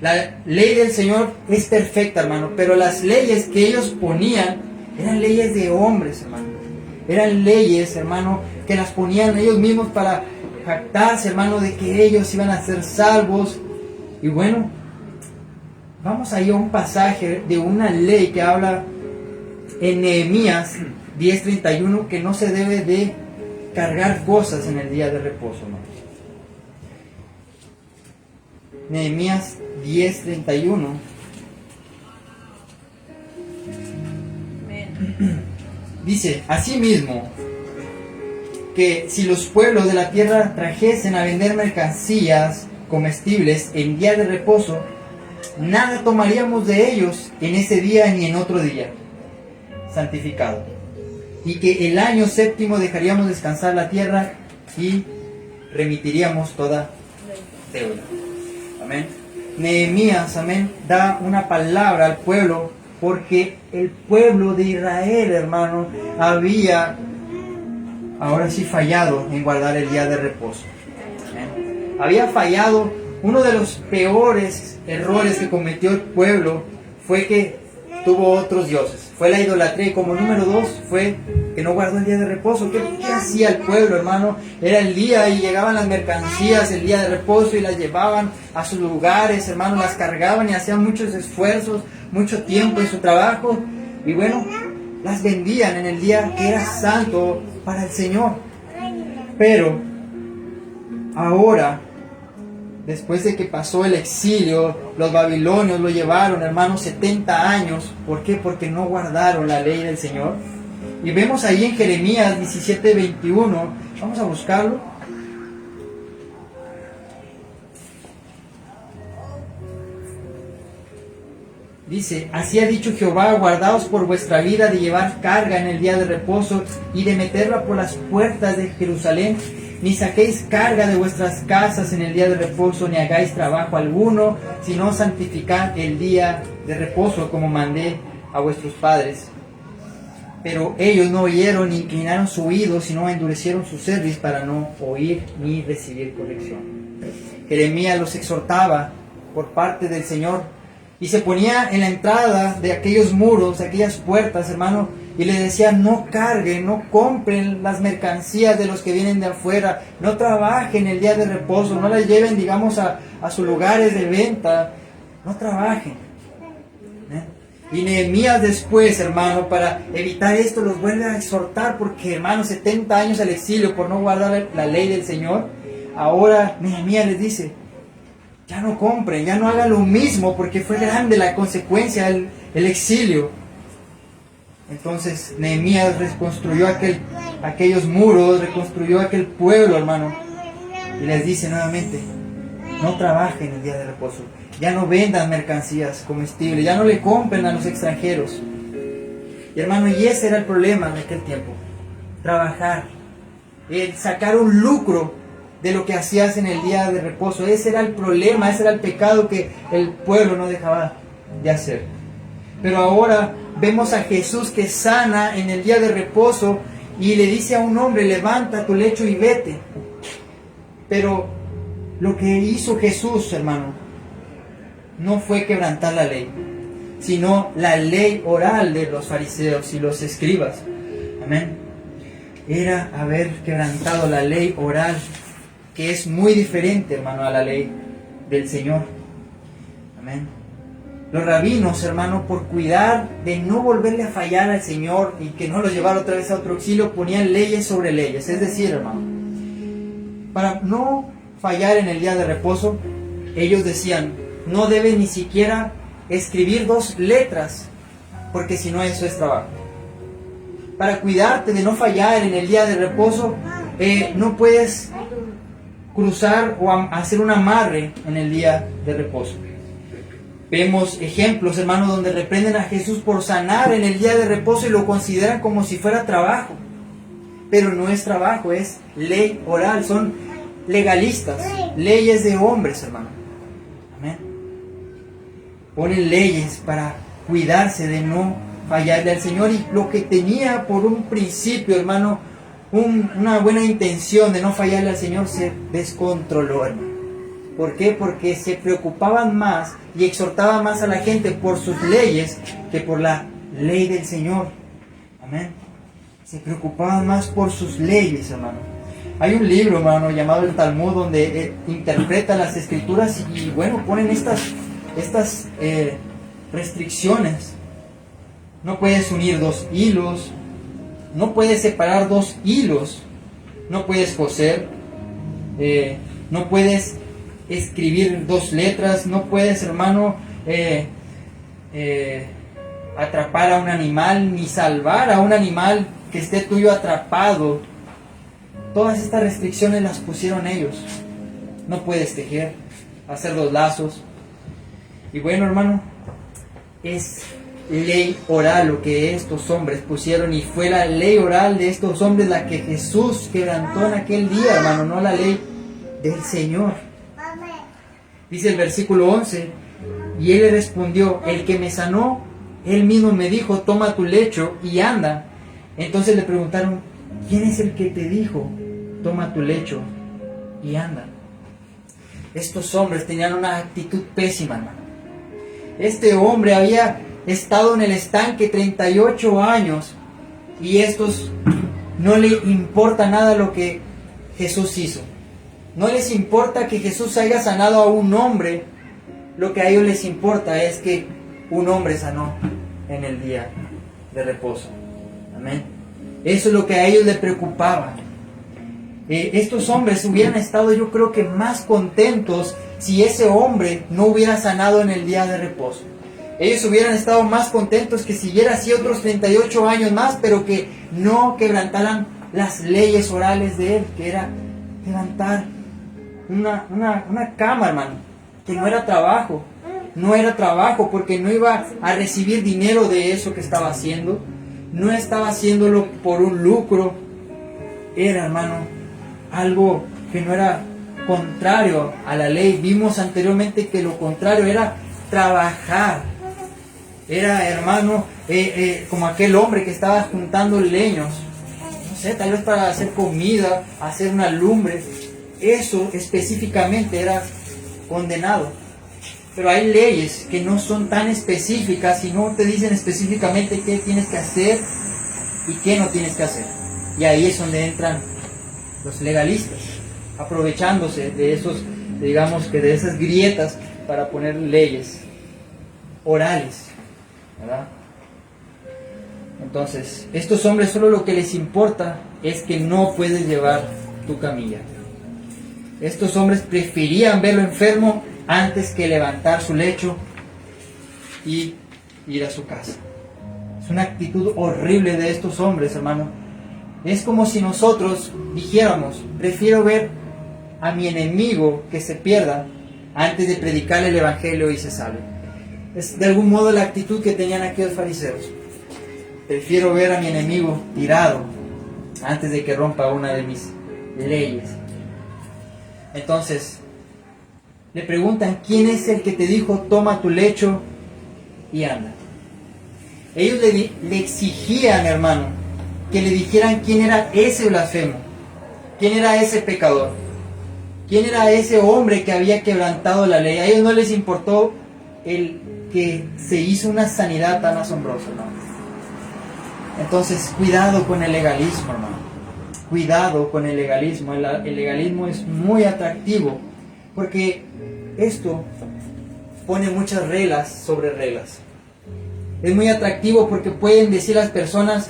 La ley del Señor es perfecta, hermano, pero las leyes que ellos ponían eran leyes de hombres, hermano. Eran leyes, hermano, que las ponían ellos mismos para jactarse, hermano, de que ellos iban a ser salvos. Y bueno, vamos ahí a un pasaje de una ley que habla en Nehemías 10:31, que no se debe de cargar cosas en el día de reposo, hermano. Nehemías 10:31. Dice: asimismo, que si los pueblos de la tierra trajesen a vender mercancías comestibles en día de reposo, nada tomaríamos de ellos en ese día ni en otro día santificado. Y que el año séptimo dejaríamos descansar la tierra y remitiríamos toda deuda. Amén. Nehemías, amén, da una palabra al pueblo, porque el pueblo de Israel, hermano, había ahora sí fallado en guardar el día de reposo. Amén. Había fallado. Uno de los peores errores que cometió el pueblo fue que tuvo otros dioses. Fue la idolatría. Y como número 2 fue que no guardó el día de reposo. ¿Qué hacía el pueblo, hermano? Era el día y llegaban las mercancías el día de reposo y las llevaban a sus lugares, hermano, las cargaban y hacían muchos esfuerzos, mucho tiempo en su trabajo. Y bueno, las vendían en el día que era santo para el Señor. Pero ahora, después de que pasó el exilio, los babilonios lo llevaron, hermanos, 70 años. ¿Por qué? Porque no guardaron la ley del Señor. Y vemos ahí en Jeremías 17:21, vamos a buscarlo. Dice: así ha dicho Jehová, guardaos por vuestra vida de llevar carga en el día de reposo y de meterla por las puertas de Jerusalén. Ni saquéis carga de vuestras casas en el día de reposo, ni hagáis trabajo alguno, sino santificad el día de reposo, como mandé a vuestros padres. Pero ellos no oyeron ni inclinaron su oído, sino endurecieron su cerviz para no oír ni recibir corrección. Jeremías los exhortaba por parte del Señor y se ponía en la entrada de aquellos muros, de aquellas puertas, hermano, y les decía: no carguen, no compren las mercancías de los que vienen de afuera, no trabajen el día de reposo, no las lleven, digamos, a sus lugares de venta, no trabajen. Y Nehemías después, hermano, para evitar esto, los vuelve a exhortar, porque, hermano, 70 años al exilio por no guardar la ley del Señor. Ahora Nehemías les dice: ya no compren, ya no hagan lo mismo, porque fue grande la consecuencia del exilio. Entonces Nehemías reconstruyó aquellos muros, reconstruyó aquel pueblo, hermano, y les dice nuevamente: no trabajen el día de reposo, ya no vendan mercancías comestibles, ya no le compren a los extranjeros. Y, hermano, y ese era el problema en aquel tiempo: trabajar, el sacar un lucro de lo que hacías en el día de reposo. Ese era el problema, ese era el pecado que el pueblo no dejaba de hacer. Pero ahora vemos a Jesús que sana en el día de reposo y le dice a un hombre: levanta tu lecho y vete. Pero lo que hizo Jesús, hermano, no fue quebrantar la ley, sino la ley oral de los fariseos y los escribas. Amén. Era haber quebrantado la ley oral, que es muy diferente, hermano, a la ley del Señor. Amén. Los rabinos, hermano, por cuidar de no volverle a fallar al Señor y que no lo llevara otra vez a otro exilio, ponían leyes sobre leyes. Es decir, hermano, para no fallar en el día de reposo, ellos decían: no deben ni siquiera escribir 2 letras, porque si no, eso es trabajo. Para cuidarte de no fallar en el día de reposo, no puedes cruzar o hacer un amarre en el día de reposo. Vemos ejemplos, hermanos, donde reprenden a Jesús por sanar en el día de reposo y lo consideran como si fuera trabajo. Pero no es trabajo, es ley oral, son legalistas, leyes de hombres, hermano. Amén. Ponen leyes para cuidarse de no fallarle al Señor, y lo que tenía por un principio, hermano, una buena intención de no fallarle al Señor, se descontroló, hermano. ¿Por qué? Porque se preocupaban más y exhortaban más a la gente por sus leyes que por la ley del Señor. Amén. Se preocupaban más por sus leyes, hermano. Hay un libro, hermano, llamado el Talmud, donde interpreta las escrituras y bueno, ponen estas restricciones. No puedes unir 2 hilos, no puedes separar 2 hilos, no puedes coser, no puedes escribir 2 letras, no puedes, hermano, atrapar a un animal, ni salvar a un animal que esté tuyo atrapado. Todas estas restricciones las pusieron ellos. No puedes tejer, hacer los lazos. Y bueno, hermano, es ley oral lo que estos hombres pusieron, y fue la ley oral de estos hombres la que Jesús quebrantó en aquel día, hermano, no la ley del Señor. Dice el versículo 11, y él le respondió, el que me sanó, él mismo me dijo, toma tu lecho y anda. Entonces le preguntaron, ¿quién es el que te dijo, toma tu lecho y anda? Estos hombres tenían una actitud pésima, hermano. Este hombre había estado en el estanque 38 años y estos no le importa nada lo que Jesús hizo. No les importa que Jesús haya sanado a un hombre. Lo que a ellos les importa es que un hombre sanó en el día de reposo. Amén. Eso es lo que a ellos les preocupaba. Estos hombres hubieran estado, yo creo que más contentos si ese hombre no hubiera sanado en el día de reposo. Ellos hubieran estado más contentos que siguiera así otros 38 años más, pero que no quebrantaran las leyes orales de él, que era levantar una cama, hermano, que no era trabajo. No era trabajo porque no iba a recibir dinero de eso que estaba haciendo. No estaba haciéndolo por un lucro. Era, hermano, algo que no era contrario a la ley. Vimos anteriormente que lo contrario era trabajar. Era, hermano, como aquel hombre que estaba juntando leños, no sé, tal vez para hacer comida, hacer una lumbre. Eso específicamente era condenado. Pero hay leyes que no son tan específicas y no te dicen específicamente qué tienes que hacer y qué no tienes que hacer. Y ahí es donde entran los legalistas, aprovechándose de esos, digamos que de esas grietas para poner leyes orales, ¿verdad? Entonces, estos hombres solo lo que les importa es que no puedes llevar tu camilla. Estos hombres preferían verlo enfermo antes que levantar su lecho y ir a su casa. Es una actitud horrible de estos hombres, hermano. Es como si nosotros dijéramos, prefiero ver a mi enemigo que se pierda antes de predicarle el evangelio y se salve. Es de algún modo la actitud que tenían aquellos fariseos. Prefiero ver a mi enemigo tirado antes de que rompa una de mis leyes. Entonces, le preguntan, ¿quién es el que te dijo, toma tu lecho y anda? Ellos le exigían, hermano, que le dijeran quién era ese blasfemo, quién era ese pecador, quién era ese hombre que había quebrantado la ley. A ellos no les importó el que se hizo una sanidad tan asombrosa, ¿no? Entonces, cuidado con el legalismo, hermano. Cuidado con el legalismo. El legalismo es muy atractivo porque esto pone muchas reglas sobre reglas. Es muy atractivo porque pueden decir las personas,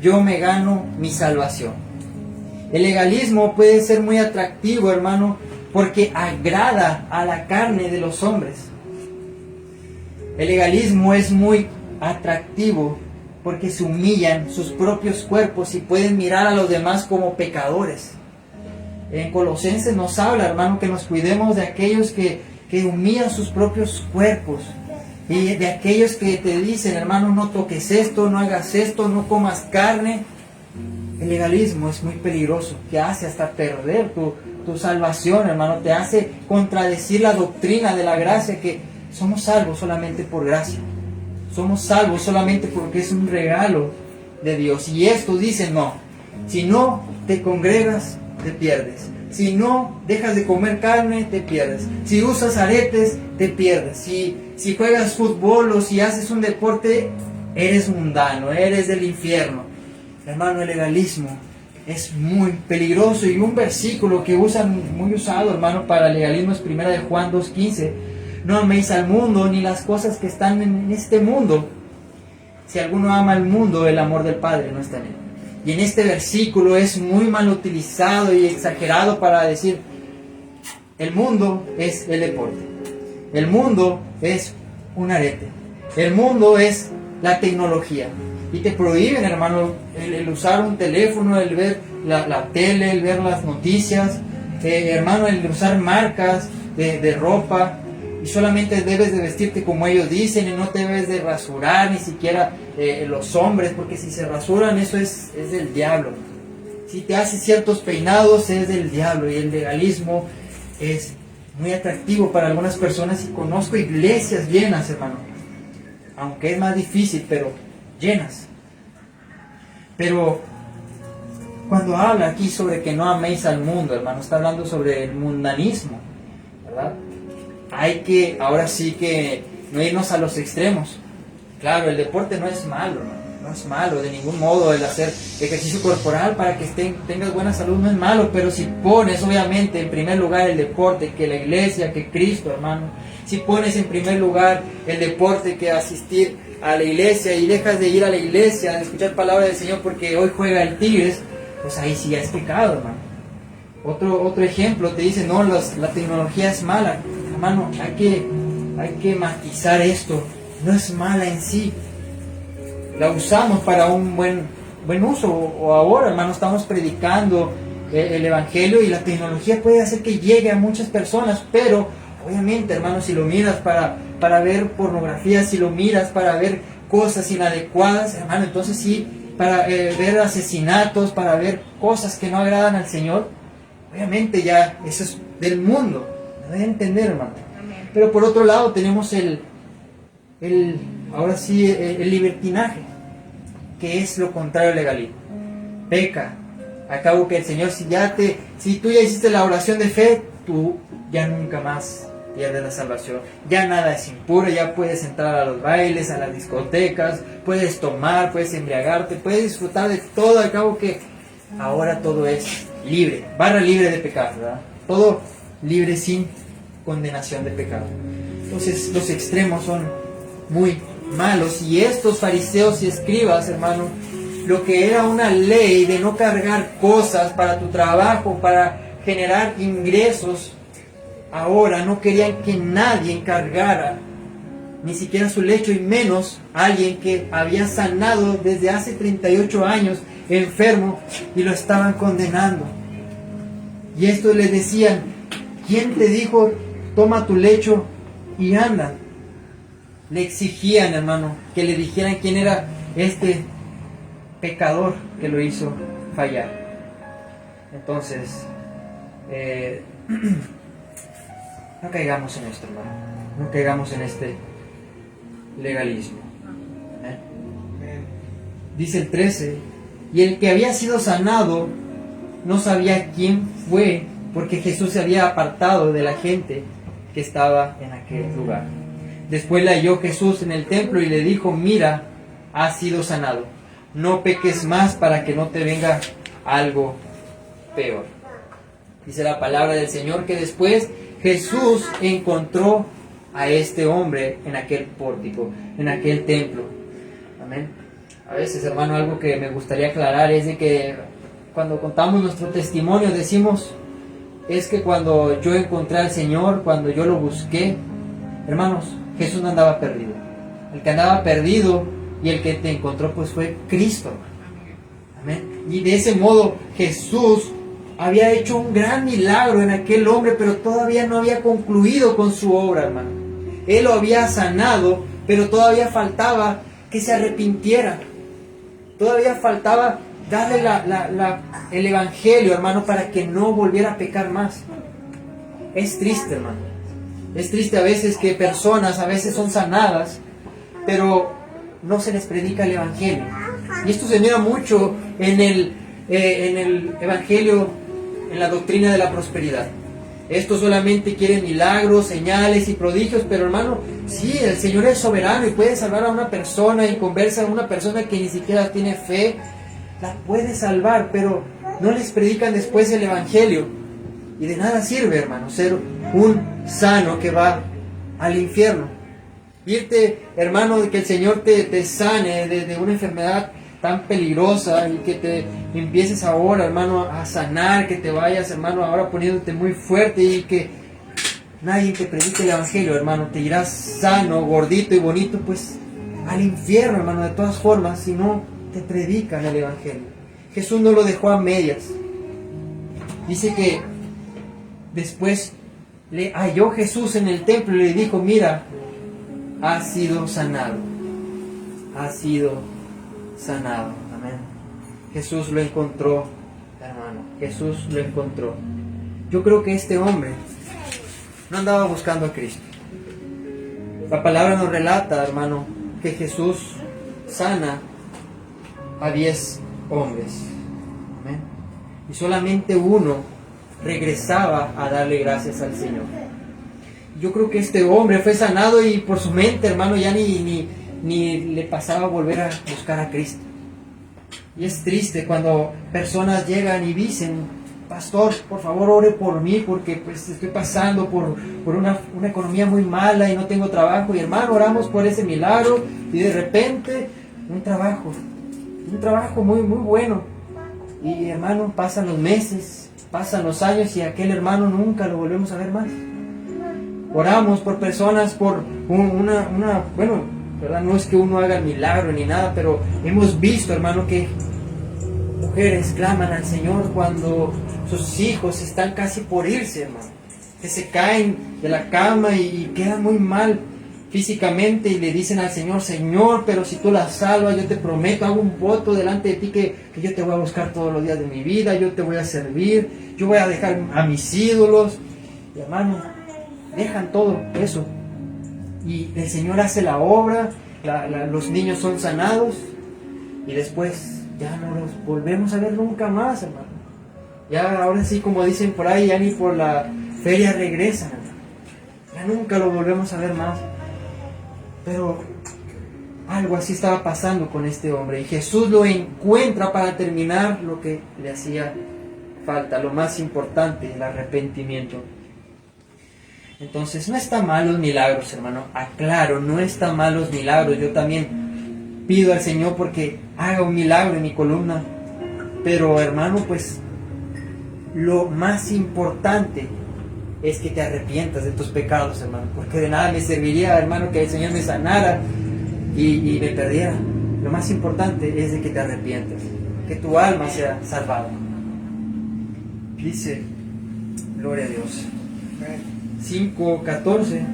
yo me gano mi salvación. El legalismo puede ser muy atractivo, hermano, porque agrada a la carne de los hombres. El legalismo es muy atractivo porque se humillan sus propios cuerpos y pueden mirar a los demás como pecadores. En Colosenses nos habla, hermano, que nos cuidemos de aquellos que humillan sus propios cuerpos. Y de aquellos que te dicen, hermano, no toques esto, no hagas esto, no comas carne. El legalismo es muy peligroso, que hace hasta perder tu salvación, hermano. Te hace contradecir la doctrina de la gracia, que somos salvos solamente por gracia. Somos salvos solamente porque es un regalo de Dios. Y esto dice, no, si no te congregas, te pierdes. Si no dejas de comer carne, te pierdes. Si usas aretes, te pierdes. Si juegas fútbol o si haces un deporte, eres mundano, eres del infierno. Hermano, el legalismo es muy peligroso. Y un versículo que usan muy usado, hermano, para el legalismo es 1 de Juan 2:15. No améis al mundo ni las cosas que están en este mundo. Si alguno ama al mundo, el amor del Padre no está en él. Y en este versículo es muy mal utilizado y exagerado para decir, el mundo es el deporte. El mundo es un arete. El mundo es la tecnología. Y te prohíben, hermano, el usar un teléfono, el ver la tele, el ver las noticias, hermano, el usar marcas, de ropa, y solamente debes de vestirte como ellos dicen, y no te debes de rasurar, ni siquiera los hombres, porque si se rasuran eso es del diablo. Si te haces ciertos peinados es del diablo, y el legalismo es muy atractivo para algunas personas, y conozco iglesias llenas, hermano, aunque es más difícil, pero llenas. Pero cuando habla aquí sobre que no améis al mundo, hermano, está hablando sobre el mundanismo, ¿verdad? Hay que, ahora sí que, no irnos a los extremos. Claro, el deporte no es malo, hermano, no es malo de ningún modo. El hacer ejercicio corporal para que tengas buena salud no es malo, pero si pones obviamente en primer lugar el deporte que la iglesia, que Cristo, hermano, si pones en primer lugar el deporte que asistir a la iglesia, y dejas de ir a la iglesia, de escuchar palabra del Señor porque hoy juega el Tigres, pues ahí sí ya es pecado, hermano. Otro ejemplo, te dice, no, la tecnología es mala. Hermano, hay que matizar esto. No es mala en sí. La usamos para un buen uso. O ahora, hermano, estamos predicando el Evangelio, y la tecnología puede hacer que llegue a muchas personas, pero obviamente, hermano, si lo miras para ver pornografía, si lo miras para ver cosas inadecuadas, hermano, entonces sí, para ver asesinatos, para ver cosas que no agradan al Señor, obviamente ya eso es del mundo. ¿Me debe entender, hermano? Amén. Pero por otro lado tenemos ahora sí, el libertinaje, que es lo contrario al legalismo. Peca. Acabo que el Señor, si tú ya hiciste la oración de fe, tú ya nunca más pierdes la salvación. Ya nada es impuro, ya puedes entrar a los bailes, a las discotecas, puedes tomar, puedes embriagarte, puedes disfrutar de todo. Al cabo que ahora todo es libre, libre de pecado, ¿verdad? Todo libre sin condenación de pecado. Entonces los extremos son muy malos, y estos fariseos y escribas, hermano, lo que era una ley de no cargar cosas para tu trabajo, para generar ingresos, ahora no querían que nadie cargara ni siquiera su lecho, y menos alguien que había sanado desde hace 38 años enfermo, y lo estaban condenando. Y esto les decían, ¿quién te dijo toma tu lecho y anda? Le exigían, hermano, que le dijeran quién era este pecador que lo hizo fallar. Entonces, no caigamos en esto, hermano. No caigamos en este legalismo. Dice el 13, y el que había sido sanado no sabía quién fue, porque Jesús se había apartado de la gente que estaba en aquel lugar. Después le halló Jesús en el templo y le dijo, mira, has sido sanado, no peques más para que no te venga algo peor. Dice la palabra del Señor que después Jesús encontró a este hombre en aquel pórtico, en aquel templo. Amén. A veces, hermano, algo que me gustaría aclarar es de que cuando contamos nuestro testimonio decimos, es que cuando yo encontré al Señor, cuando yo lo busqué, hermanos, Jesús no andaba perdido. El que andaba perdido y el que te encontró pues fue Cristo. Amén. Y de ese modo Jesús había hecho un gran milagro en aquel hombre, pero todavía no había concluido con su obra, hermano. Él lo había sanado, pero todavía faltaba que se arrepintiera. Todavía faltaba darle el Evangelio, hermano, para que no volviera a pecar más. Es triste, hermano. Es triste a veces que personas a veces son sanadas, pero no se les predica el Evangelio. Y esto se mira mucho en el Evangelio, en la doctrina de la prosperidad. Estos solamente quieren milagros, señales y prodigios, pero hermano, sí, el Señor es soberano y puede salvar a una persona, y conversa a una persona que ni siquiera tiene fe, la puede salvar, pero no les predican después el Evangelio. Y de nada sirve, hermano, ser un sano que va al infierno. Irte, hermano, de que el Señor te sane de una enfermedad tan peligrosa, y que te empieces ahora, hermano, a sanar, que te vayas, hermano, ahora poniéndote muy fuerte, y que nadie te predique el Evangelio, hermano, te irás sano, gordito y bonito, pues al infierno, hermano, de todas formas, si no te predican el Evangelio. Jesús no lo dejó a medias. Dice que después le halló Jesús en el templo y le dijo, mira, has sido sanado. Has sido sanado. Amén. Jesús lo encontró, hermano. Jesús lo encontró. Yo creo que este hombre no andaba buscando a Cristo. La palabra nos relata, hermano, que Jesús sana a 10 hombres. Amén. Y solamente uno regresaba a darle gracias al Señor. Yo creo que este hombre fue sanado y por su mente, hermano, ya ni le pasaba a volver a buscar a Cristo. Y es triste cuando personas llegan y dicen, pastor, por favor ore por mí porque pues estoy pasando por una economía muy mala y no tengo trabajo. Y hermano, oramos por ese milagro y de repente un trabajo muy bueno. Y hermano, pasan los meses, pasan los años y aquel hermano nunca lo volvemos a ver más. Oramos por personas, por bueno, ¿verdad? No es que uno haga milagro ni nada, pero hemos visto, hermano, que mujeres claman al Señor cuando sus hijos están casi por irse, hermano. Que se caen de la cama y quedan muy mal físicamente y le dicen al Señor, Señor, pero si tú la salvas, yo te prometo, hago un voto delante de ti que yo te voy a buscar todos los días de mi vida, yo te voy a servir, yo voy a dejar a mis ídolos. Y hermano, dejan todo eso. Y el Señor hace la obra, los niños son sanados y después ya no los volvemos a ver nunca más, hermano. Ya ahora sí, como dicen por ahí, ya ni por la feria regresan, hermano. Ya nunca lo volvemos a ver más. Pero algo así estaba pasando con este hombre y Jesús lo encuentra para terminar lo que le hacía falta, lo más importante, el arrepentimiento. Entonces no está mal los milagros, hermano. Aclaro, no está mal los milagros. Yo también pido al Señor porque haga un milagro en mi columna. Pero hermano, pues lo más importante es que te arrepientas de tus pecados, hermano. Porque de nada me serviría, hermano, que el Señor me sanara y me perdiera. Lo más importante es de que te arrepientas, que tu alma sea salvada. Dice, gloria a Dios. 5:14.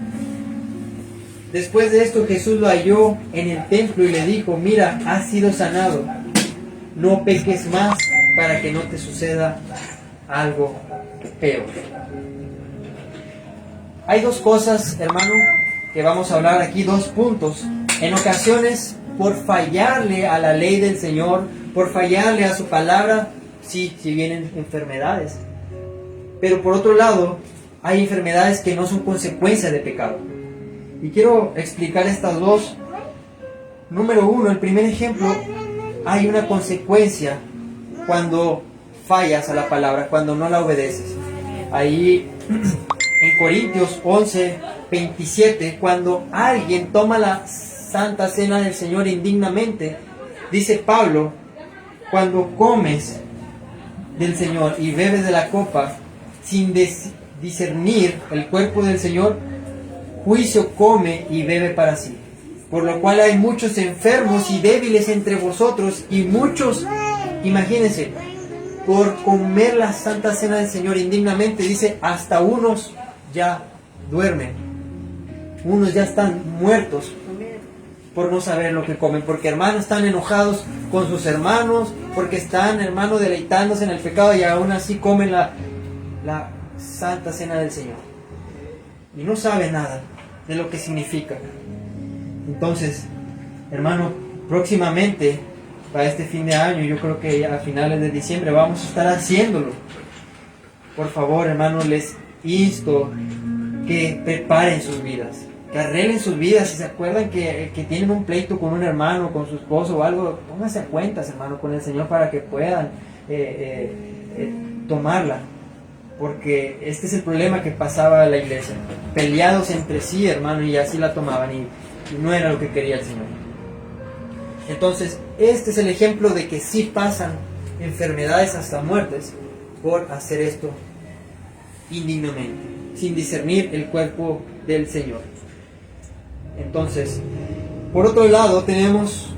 Después de esto Jesús lo halló en el templo y le dijo, mira, has sido sanado, no peques más para que no te suceda algo peor. Hay dos cosas, hermano, que vamos a hablar aquí, dos puntos. En ocasiones, por fallarle a la ley del Señor, por fallarle a su palabra, sí vienen enfermedades. Pero por otro lado, hay enfermedades que no son consecuencia de pecado. Y quiero explicar estas dos. Número uno, el primer ejemplo, hay una consecuencia cuando fallas a la palabra, cuando no la obedeces. Ahí en Corintios 11:27, cuando alguien toma la Santa Cena del Señor indignamente, dice Pablo, cuando comes del Señor y bebes de la copa sin discernir el cuerpo del Señor, juicio come y bebe para sí. Por lo cual hay muchos enfermos y débiles entre vosotros, y muchos, imagínense, por comer la Santa Cena del Señor indignamente, dice, hasta unos ya duermen, unos ya están muertos por no saber lo que comen, porque hermanos están enojados con sus hermanos, porque están, hermanos, deleitándose en el pecado y aún así comen la Santa Cena del Señor y no saben nada de lo que significa. Entonces, hermano, próximamente para este fin de año, yo creo que a finales de diciembre vamos a estar haciéndolo. Por favor, hermano, les insto que preparen sus vidas, que arreglen sus vidas. Si se acuerdan que tienen un pleito con un hermano, con su esposo o algo, pónganse a cuentas, hermano, con el Señor para que puedan tomarla. Porque este es el problema que pasaba en la iglesia. Peleados entre sí, hermano, y así la tomaban y no era lo que quería el Señor. Entonces, este es el ejemplo de que sí pasan enfermedades hasta muertes por hacer esto indignamente, sin discernir el cuerpo del Señor. Entonces, por otro lado, tenemos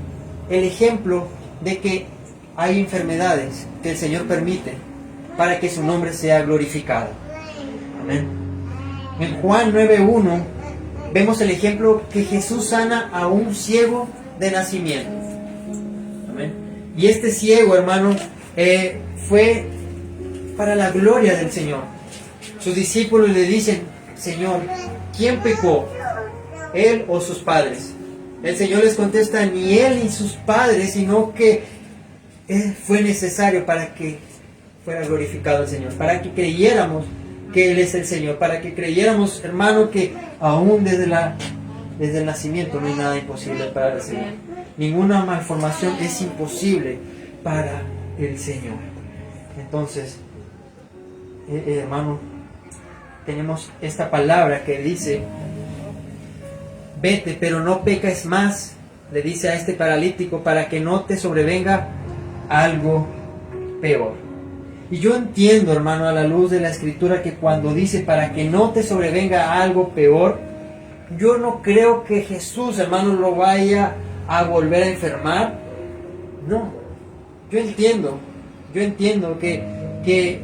el ejemplo de que hay enfermedades que el Señor permite para que su nombre sea glorificado. Amén. En Juan 9:1 vemos el ejemplo que Jesús sana a un ciego de nacimiento. Amén. Y este ciego, hermano, fue para la gloria del Señor. Sus discípulos le dicen: Señor, ¿quién pecó? ¿Él o sus padres? El Señor les contesta: ni él ni sus padres, sino que fue necesario para que fuera glorificado el Señor, para que creyéramos que Él es el Señor, para que creyéramos, hermano, que aún desde el nacimiento no hay nada imposible para el Señor. Ninguna malformación es imposible para el Señor. Entonces, hermano, tenemos esta palabra que dice: vete, pero no peques más, le dice a este paralítico, para que no te sobrevenga algo peor. Y yo entiendo, hermano, a la luz de la Escritura, que cuando dice para que no te sobrevenga algo peor, yo no creo que Jesús, hermano, lo vaya a volver a enfermar. No, yo entiendo que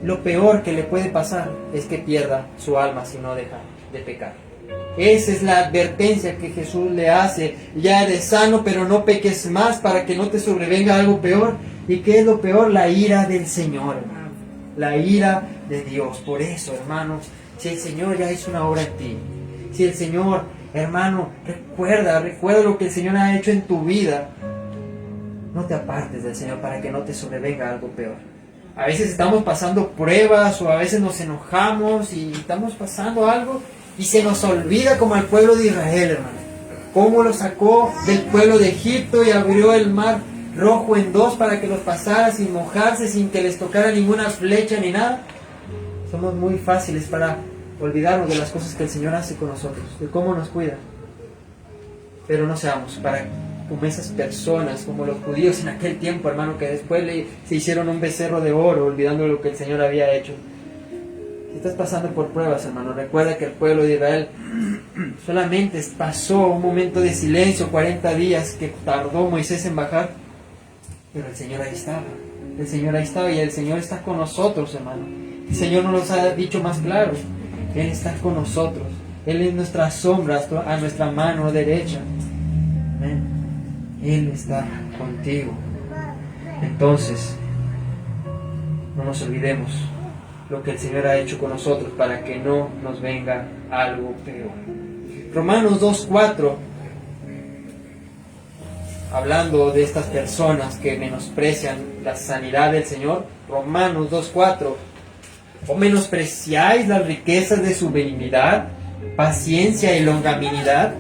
lo peor que le puede pasar es que pierda su alma si no deja de pecar. Esa es la advertencia que Jesús le hace: ya eres sano, pero no peques más para que no te sobrevenga algo peor. ¿Y qué es lo peor? La ira del Señor, hermano. La ira de Dios. Por eso, hermanos, si el Señor ya hizo una obra en ti, si el Señor, hermano, recuerda lo que el Señor ha hecho en tu vida, no te apartes del Señor para que no te sobrevenga algo peor. A veces estamos pasando pruebas, o a veces nos enojamos y estamos pasando algo y se nos olvida, como al pueblo de Israel, hermano, cómo lo sacó del pueblo de Egipto y abrió el mar Rojo en dos para que los pasara sin mojarse, sin que les tocara ninguna flecha ni nada. Somos muy fáciles para olvidarnos de las cosas que el Señor hace con nosotros, de cómo nos cuida. Pero no seamos como esas personas, como los judíos en aquel tiempo, hermano, que después se hicieron un becerro de oro, olvidando lo que el Señor había hecho. Si estás pasando por pruebas, hermano, recuerda que el pueblo de Israel solamente pasó un momento de silencio, 40 días que tardó Moisés en bajar. Pero el Señor ahí estaba. El Señor ahí estaba, y el Señor está con nosotros, hermano. El Señor nos los ha dicho más claro. Él está con nosotros. Él es nuestra sombra a nuestra mano derecha. Amén. Él está contigo. Entonces, no nos olvidemos lo que el Señor ha hecho con nosotros para que no nos venga algo peor. Romanos 2:4, hablando de estas personas que menosprecian la sanidad del Señor. Romanos 2:4: ¿o menospreciáis las riquezas de su benignidad, paciencia y longanimidad,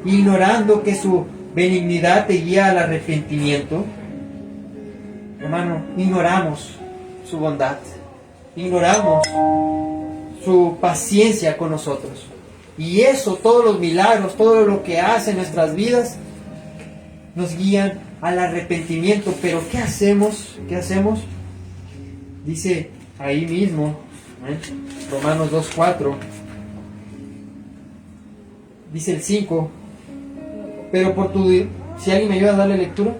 ignorando que su benignidad te guía al arrepentimiento? Hermano, ignoramos su bondad, ignoramos su paciencia con nosotros. Y eso, todos los milagros, todo lo que hace en nuestras vidas, nos guían al arrepentimiento. Pero ¿qué hacemos? ¿Qué hacemos? Dice ahí mismo, Romanos 2:4, dice el 5, pero por tu... Si alguien me ayuda a darle lectura.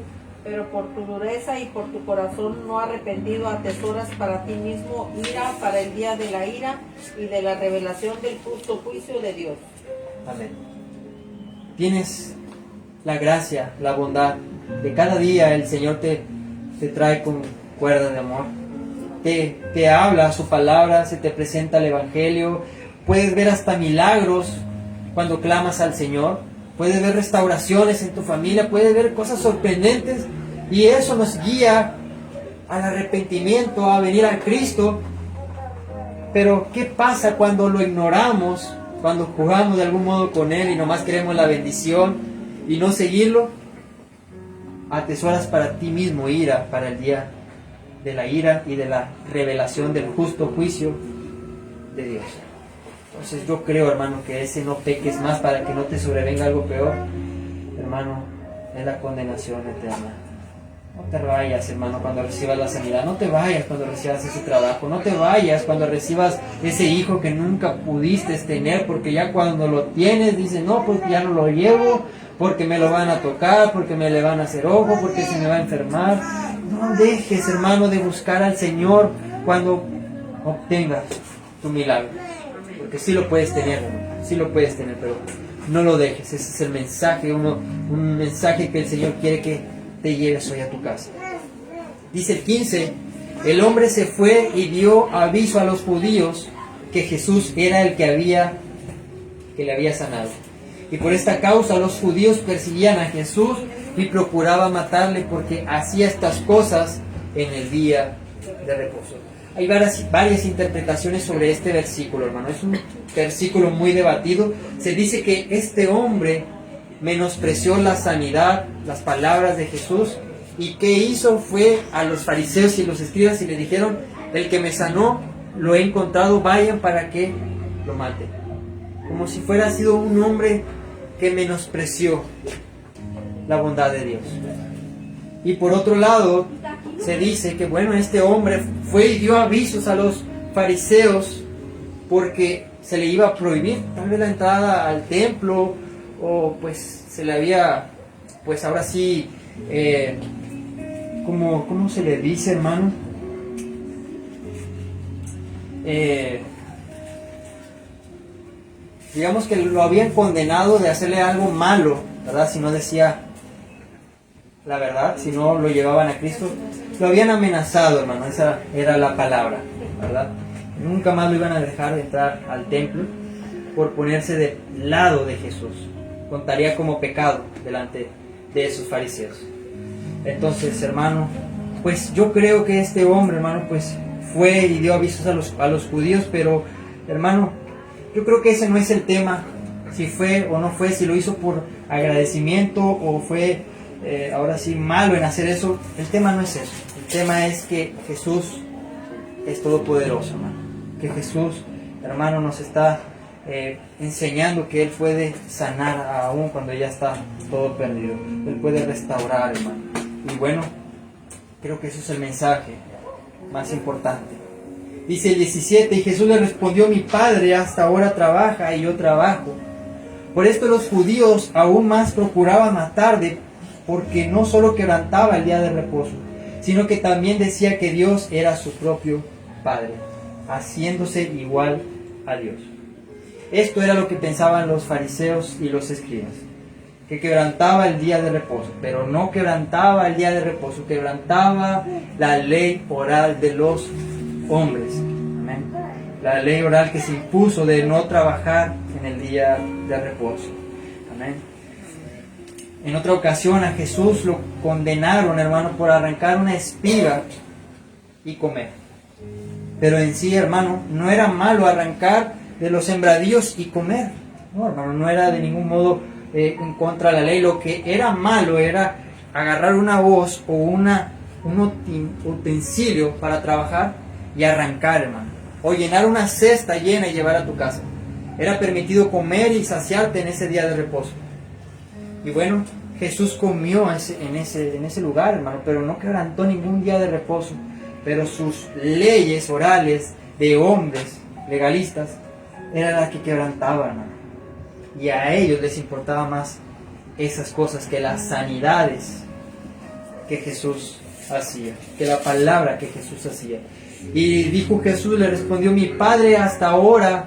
Pero por tu dureza y por tu corazón no arrepentido atesoras para ti mismo ira para el día de la ira y de la revelación del justo juicio de Dios. Amén. Tienes la gracia, la bondad de cada día. El Señor te trae con cuerda de amor, te habla su palabra, se te presenta el Evangelio. Puedes ver hasta milagros cuando clamas al Señor, puedes ver restauraciones en tu familia, puedes ver cosas sorprendentes, y eso nos guía al arrepentimiento, a venir a Cristo. Pero ¿qué pasa cuando lo ignoramos, cuando jugamos de algún modo con Él y nomás queremos la bendición y no seguirlo? Atesoras para ti mismo ira para el día de la ira y de la revelación del justo juicio de Dios. Entonces yo creo, hermano, que ese no peques más para que no te sobrevenga algo peor, hermano, es la condenación eterna. No te vayas, hermano, cuando recibas la sanidad. No te vayas cuando recibas ese trabajo. No te vayas cuando recibas ese hijo que nunca pudiste tener, porque ya cuando lo tienes dices, no, pues ya no lo llevo, porque me lo van a tocar, porque me le van a hacer ojo, porque se me va a enfermar. No dejes, hermano, de buscar al Señor cuando obtengas tu milagro. porque sí lo puedes tener, sí lo puedes tener, pero no lo dejes. Ese es el mensaje, un mensaje que el Señor quiere que te lleves hoy a tu casa. Dice el 15, el hombre se fue y dio aviso a los judíos que Jesús era el que le había sanado. Y por esta causa los judíos perseguían a Jesús y procuraban matarle porque hacía estas cosas en el día de reposo. Hay varias interpretaciones sobre este versículo, hermano. Es un versículo muy debatido. Se dice que este hombre menospreció la sanidad, las palabras de Jesús, y que hizo fue a los fariseos y los escribas y le dijeron: el que me sanó lo he encontrado, vayan para que lo maten. Como si fuera sido un hombre que menospreció la bondad de Dios. Y por otro lado, se dice que bueno, este hombre fue y dio avisos a los fariseos porque se le iba a prohibir tal vez la entrada al templo, o pues se le había, pues ahora sí, ¿cómo se le dice, hermano? Digamos que lo habían condenado de hacerle algo malo, ¿verdad? Si no decía la verdad, si no lo llevaban a Cristo, lo habían amenazado, hermano. Esa era la palabra, ¿verdad? Nunca más lo iban a dejar de entrar al templo por ponerse del lado de Jesús. Contaría como pecado delante de esos fariseos. Entonces, hermano, pues yo creo que este hombre, hermano, pues fue y dio avisos a los judíos, pero, hermano, yo creo que ese no es el tema, si fue o no fue, si lo hizo por agradecimiento o fue ahora sí malo en hacer eso. El tema no es eso. El tema es que Jesús es todopoderoso, hermano. Que Jesús, hermano, nos está enseñando que Él puede sanar aún cuando ya está todo perdido. Él puede restaurar, hermano. Y bueno, creo que eso es el mensaje más importante. Dice el 17, y Jesús le respondió: mi Padre hasta ahora trabaja y yo trabajo. Por esto los judíos aún más procuraban matarle, porque no solo quebrantaba el día de reposo, sino que también decía que Dios era su propio Padre, haciéndose igual a Dios. Esto era lo que pensaban los fariseos y los escribas, que quebrantaba el día de reposo, pero no quebrantaba el día de reposo, quebrantaba la ley oral de los hombres. Amén. La ley oral que se impuso de no trabajar en el día de reposo. Amén. En otra ocasión a Jesús lo condenaron, hermano, por arrancar una espiga y comer. Pero en sí, hermano, no era malo arrancar de los sembradíos y comer. No, hermano, no era de ningún modo en contra de la ley. Lo que era malo era agarrar una hoz o un utensilio para trabajar y arrancar, hermano. O llenar una cesta llena y llevar a tu casa. Era permitido comer y saciarte en ese día de reposo. Y bueno, Jesús comió en ese lugar, hermano, pero no quebrantó ningún día de reposo. Pero sus leyes orales de hombres legalistas eran las que quebrantaban, hermano. Y a ellos les importaba más esas cosas que las sanidades que Jesús hacía, que la palabra que Jesús hacía. Y dijo Jesús, le respondió: mi Padre hasta ahora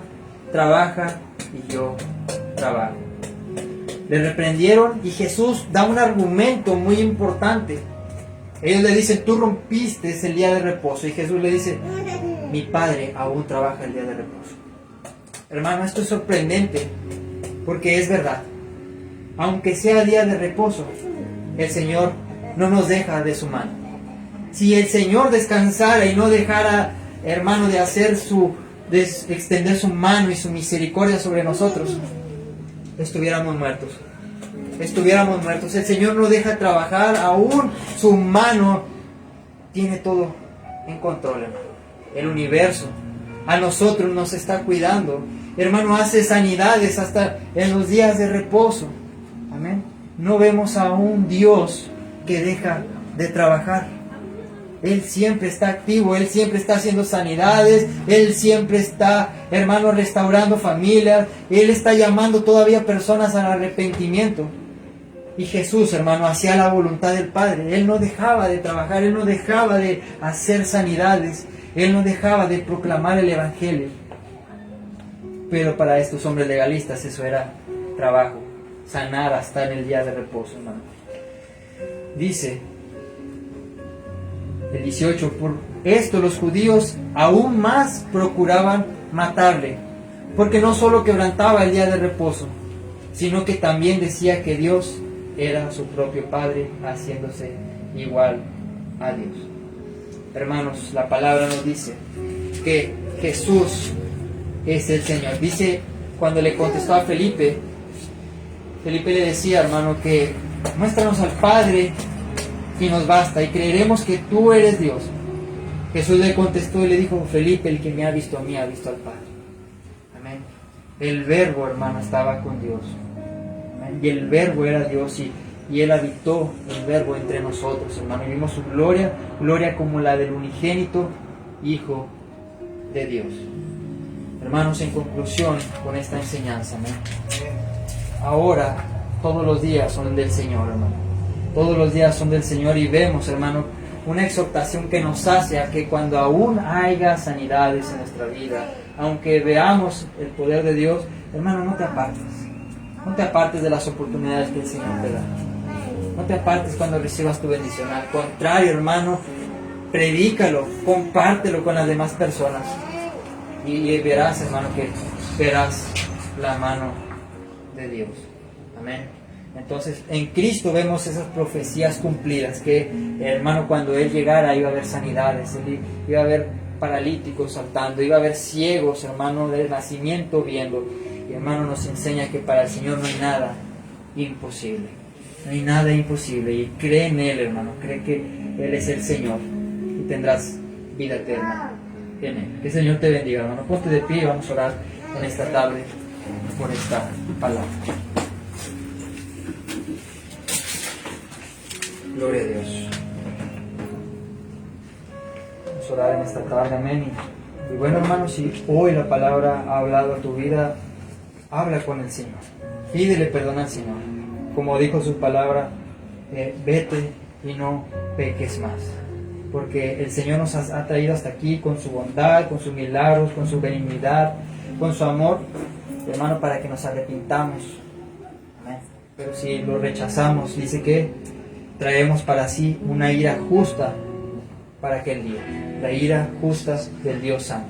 trabaja y yo trabajo. Le reprendieron y Jesús da un argumento muy importante. Ellos le dicen: tú rompiste el día de reposo. Y Jesús le dice: mi Padre aún trabaja el día de reposo. Hermano, esto es sorprendente, porque es verdad. Aunque sea día de reposo, el Señor no nos deja de su mano. Si el Señor descansara y no dejara, hermano, de extender su mano y su misericordia sobre nosotros, estuviéramos muertos. Estuviéramos muertos. El Señor no deja trabajar, aún su mano tiene todo en control, hermano. El universo a nosotros nos está cuidando. Hermano, hace sanidades hasta en los días de reposo. Amén. No vemos a un Dios que deja de trabajar. Él siempre está activo, Él siempre está haciendo sanidades, Él siempre está, hermano, restaurando familias, Él está llamando todavía personas al arrepentimiento. Y Jesús, hermano, hacía la voluntad del Padre. Él no dejaba de trabajar, Él no dejaba de hacer sanidades, Él no dejaba de proclamar el Evangelio. Pero para estos hombres legalistas eso era trabajo, sanar hasta en el día de reposo, hermano. Dice el 18, por esto los judíos aún más procuraban matarle, porque no solo quebrantaba el día de reposo, sino que también decía que Dios era su propio Padre, haciéndose igual a Dios. Hermanos, la palabra nos dice que Jesús es el Señor. Dice, cuando le contestó a Felipe le decía, hermano, que muéstranos al Padre y nos basta, y creeremos que tú eres Dios. Jesús le contestó y le dijo, Felipe, el que me ha visto a mí, ha visto al Padre. Amén. El Verbo, hermano, estaba con Dios. Amén. Y el Verbo era Dios, y Él habitó el Verbo entre nosotros, hermano. Y vimos su gloria, gloria como la del unigénito Hijo de Dios. Hermanos, en conclusión con esta enseñanza, amén. Ahora, todos los días son del Señor, hermano. Todos los días son del Señor, y vemos, hermano, una exhortación que nos hace a que cuando aún haya sanidades en nuestra vida, aunque veamos el poder de Dios, hermano, no te apartes. No te apartes de las oportunidades que el Señor te da. No te apartes cuando recibas tu bendición. Al contrario, hermano, predícalo, compártelo con las demás personas. Y verás, hermano, que verás la mano de Dios. Amén. Entonces, en Cristo vemos esas profecías cumplidas, que, hermano, cuando Él llegara iba a haber sanidades, iba a haber paralíticos saltando, iba a haber ciegos, hermano, del nacimiento viendo. Y, hermano, nos enseña que para el Señor no hay nada imposible. No hay nada imposible. Y cree en Él, hermano, cree que Él es el Señor, y tendrás vida eterna en Él. Que el Señor te bendiga, hermano. Ponte de pie y vamos a orar en esta tarde por esta palabra. Gloria a Dios. Vamos a orar en esta tarde, amén. Y bueno, hermano, si hoy la palabra ha hablado a tu vida, habla con el Señor. Pídele perdón al Señor. Como dijo su palabra, vete y no peques más. Porque el Señor nos ha traído hasta aquí con su bondad, con sus milagros, con su benignidad, con su amor, hermano, para que nos arrepintamos. Amén. Pero si lo rechazamos, dice que traemos para sí una ira justa para aquel día, la ira justa del Dios Santo.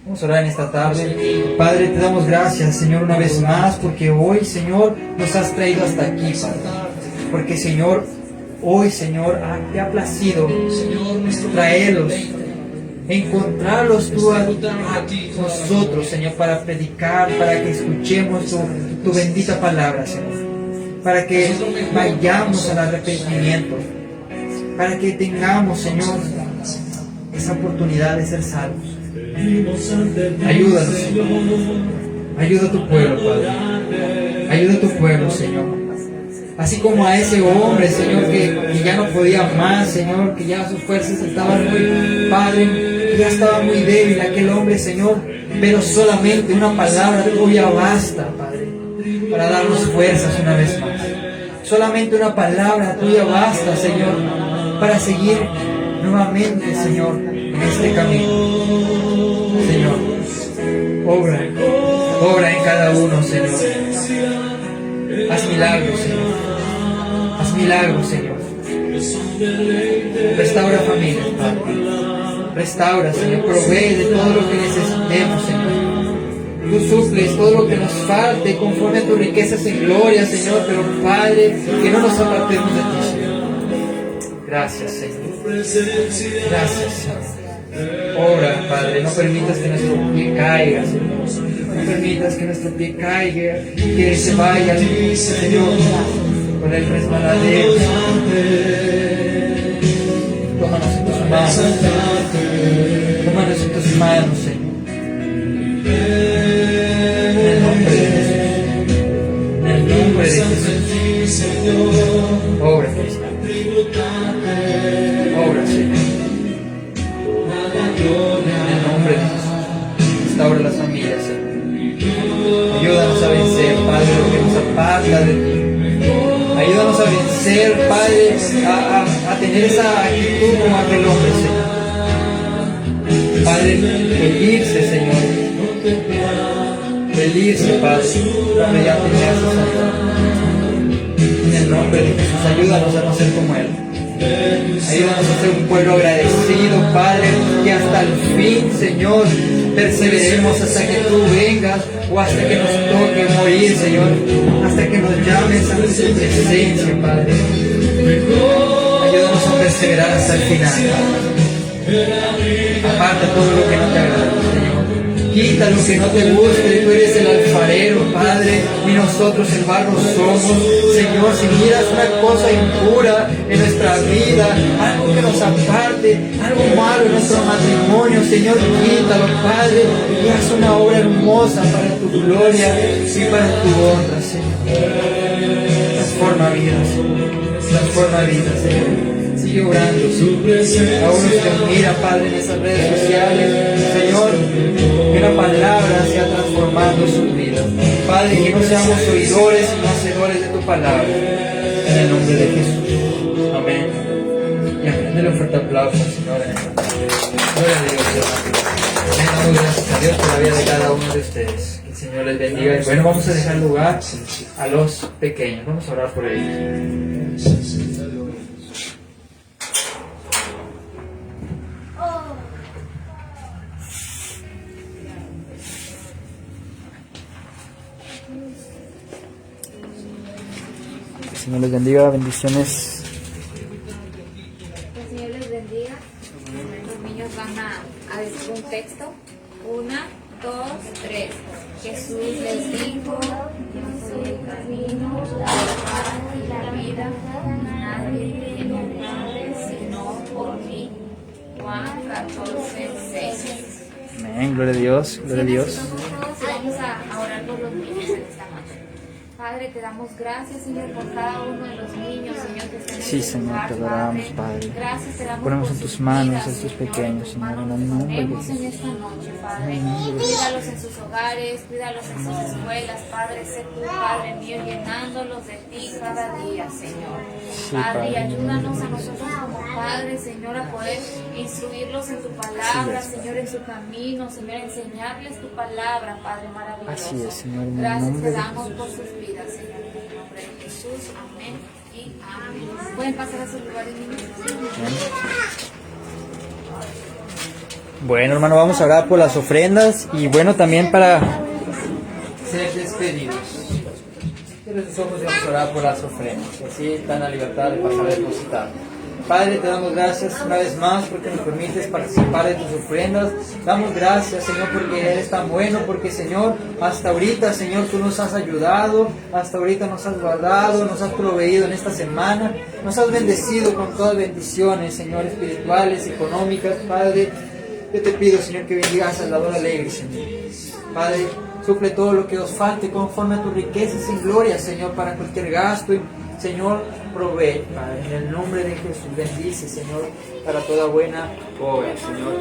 Vamos a orar en esta tarde. Padre, te damos gracias, Señor, una vez más, porque hoy, Señor, nos has traído hasta aquí, Padre. Porque, Señor, hoy, Señor, te ha placido traerlos, encontrarlos tú a nosotros, Señor, para predicar, para que escuchemos tu bendita palabra, Señor. Para que vayamos al arrepentimiento, para que tengamos, Señor, esa oportunidad de ser salvos. Ayúdanos, Señor. Ayuda a tu pueblo, Padre. Ayuda a tu pueblo, Señor. Así como a ese hombre, Señor, que ya no podía más, Señor, que ya sus fuerzas estaban muy, Padre, que ya estaba muy débil aquel hombre, Señor, pero solamente una palabra tuya basta, Padre, para darnos fuerzas una vez más. Solamente una palabra tuya basta, Señor, para seguir nuevamente, Señor, en este camino. Señor, obra en cada uno, Señor. Haz milagros, Señor. Haz milagros, Señor. Restaura familias, Padre. Restaura, Señor. Provee de todo lo que necesitemos, Señor. Tú suples todo lo que nos falte conforme a tus riquezas en gloria, Señor. Pero, Padre, que no nos apartemos de ti, Señor. Gracias, Señor. Gracias, Señor. Obra, Padre. No permitas que nuestro pie caiga, Señor. No permitas que nuestro pie caiga, que se vaya, Señor, con el resbaladero. Tómanos en tus manos. Tómanos en tus manos, Señor. En el nombre de Jesús. En el nombre de Jesús. Obra, Cristo. Obra, Señor. En el nombre de Jesús. Restaura las familias, Señor. Ayúdanos a vencer, Padre, lo que nos aparta de ti. Ayúdanos a vencer, Padre, a tener esa actitud como aquel hombre, Señor. Padre, el irse, Señor. irse, Padre, cuando ya tenía su salida. En el nombre de Jesús, ayúdanos a no ser como Él. Ayúdanos a ser un pueblo agradecido, Padre, que hasta el fin, Señor, perseveremos hasta que tú vengas o hasta que nos toque morir, Señor, hasta que nos llames a tu presencia, Padre. Ayúdanos a perseverar hasta el final, Padre. Aparta todo lo que no te agrada, Señor. Quita lo que no te guste, tú eres el alfarero, Padre, y nosotros el barro somos. Señor, si miras una cosa impura en nuestra vida, algo que nos aparte, algo malo en nuestro matrimonio, Señor, quítalo, Padre, y haz una obra hermosa para tu gloria y para tu honra, Señor. Transforma vidas, Señor. Transforma vidas, Señor. Sigue orando, Señor. A unos que mira, Padre, en esas redes sociales, Señor, que la palabra sea transformando sus vidas. Padre, que no seamos oidores, sino hacedores de tu palabra. En el nombre de Jesús. Amén. Y amén. Denle un fuerte aplauso al Señor en esta tarde. Gloria a Dios, hermano. Damos gracias a Dios por la vida de cada uno de ustedes. Que el Señor les bendiga. Y bueno, vamos a dejar lugar a los pequeños. Vamos a orar por ellos. Señor les bendiga, bendiciones. El Señor les bendiga. Los niños van a decir un texto. 1, 2, 3. Jesús les dijo: yo soy el camino, la verdad y la vida. Nadie viene al Padre sino por mí. Juan 14, 6. Amén, gloria a Dios, gloria a Dios. Vamos a orar por los niños en esta noche. Padre, te damos gracias, Señor, por cada uno de los niños, Señor, que están en Sí, este Señor, lugar, te adoramos, Padre. Gracias, te damos Ponemos por en tus sus manos vidas, a estos Señor, pequeños, tus Señor, en manos el los nombre de ponemos en Jesús. esta noche, Padre. En el nombre de Cuídalos en sus hogares, cuídalos en sus escuelas, Padre. Sé tú, Padre mío, llenándolos de ti cada día, Señor. Sí, Padre, y Padre. ayúdanos a nosotros como padres, Señor, a poder instruirlos en tu palabra, Así es. Señor, en su camino, Señor, enseñarles tu palabra, Padre maravilloso. Así es, Señor, en el Gracias nombre te de damos Jesús. por sus vidas, Señor, en el nombre de Jesús. Amén y amén. ¿Pueden pasar a sus lugares, niños? Bueno, hermano, vamos a orar por las ofrendas y bueno, también para ser despedidos. Cierren sus ojos y vamos a orar por las ofrendas. Así están a libertad de pasar a depositar. Padre, te damos gracias una vez más porque nos permites participar de tus ofrendas. Damos gracias, Señor, porque eres tan bueno, porque, Señor, hasta ahorita, Señor, tú nos has ayudado, hasta ahorita nos has guardado, nos has proveído en esta semana, nos has bendecido con todas bendiciones, Señor, espirituales, económicas, Padre. Yo te pido, Señor, que bendigas a Salvador Alegre, Señor. Padre, suple todo lo que os falte conforme a tus riquezas y gloria, Señor, para cualquier gasto. Y, Señor, provee, Padre, en el nombre de Jesús. Bendice, Señor, para toda buena obra, Señor.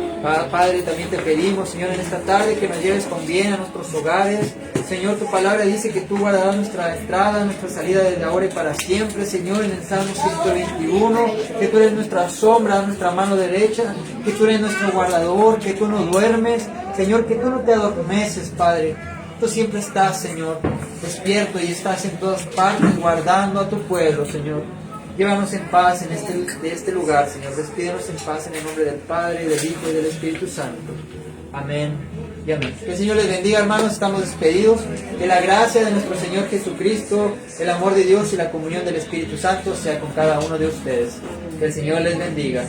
Padre, también te pedimos, Señor, en esta tarde que nos lleves con bien a nuestros hogares. Señor, tu palabra dice que tú guardarás nuestra entrada, nuestra salida desde ahora y para siempre, Señor, en el Salmo 121, que tú eres nuestra sombra, nuestra mano derecha, que tú eres nuestro guardador, que tú no duermes, Señor, que tú no te adormeces, Padre. Tú siempre estás, Señor, despierto y estás en todas partes guardando a tu pueblo, Señor. Llévanos en paz de este lugar, Señor. Despídenos en paz en el nombre del Padre, del Hijo y del Espíritu Santo. Amén y amén. Que el Señor les bendiga, hermanos. Estamos despedidos. Que la gracia de nuestro Señor Jesucristo, el amor de Dios y la comunión del Espíritu Santo sea con cada uno de ustedes. Que el Señor les bendiga.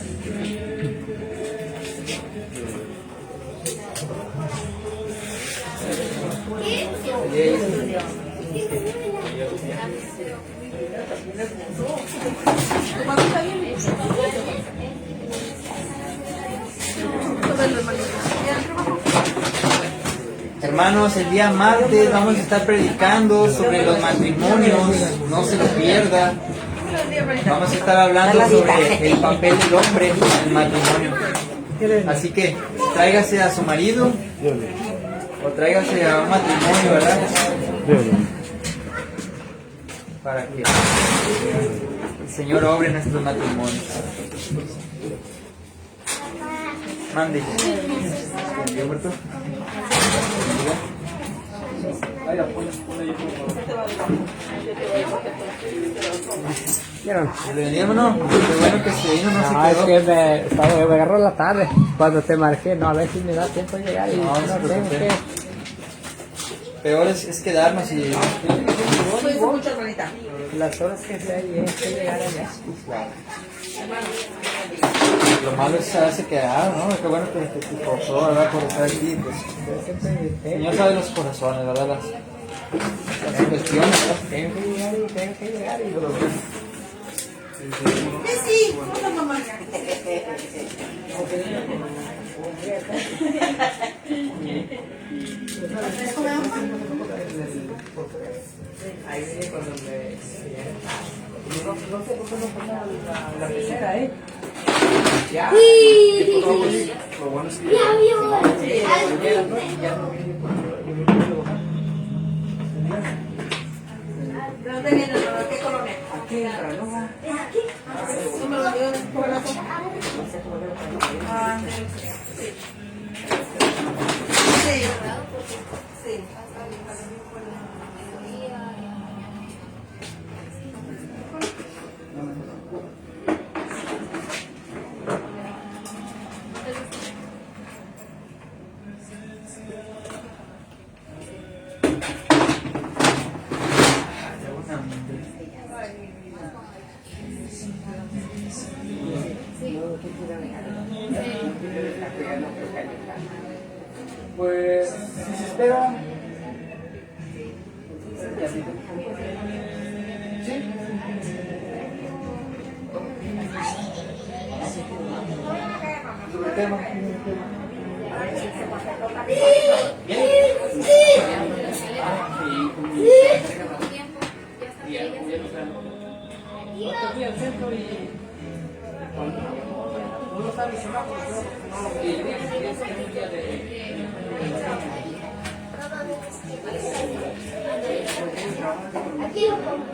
Hermanos, el día martes vamos a estar predicando sobre los matrimonios, no se lo pierda. Vamos a estar hablando sobre el papel del hombre en el matrimonio. Así que tráigase a su marido o tráigase a un matrimonio, ¿verdad? Para que el Señor obre en nuestros matrimonios. Mande. ¿Entendió, muerto? ¿Vieron? Le veníamos, no, qué bueno que se vino, no No, se es quedó. que me agarró la tarde cuando te marqué. No, a ver si me da tiempo de llegar y No, no se tengo preocupe. que... Peor es quedarnos y... Cuídense mucho, hermanita. Las horas que sea y es que llegar allá. Lo malo es saberse quedar, ¿no? Qué bueno que te esforzó, ¿verdad? Por estar aquí, pues. Yo siempre El invité. Señor sabe los corazones, ¿verdad? Las cuestiones, ¿no? Tengo que llegar y tengo que llegar y... Sí, hola mamá. Ahí viene cuando me... No sé por qué no ponía la pecera, ¿eh? Ya. Lo bueno es que... Ya no viene ¿De dónde viene, hermano? ¿Qué colonia? aquí entra, ¿no? ¿No me lo dio en tu corazón? Ah, sí. Sí. Sí. Pues, si se espera... ¿Sí? ¿Sobre qué, ma? Aquí al centro y... No lo sabes, no, Aquí lo pongo.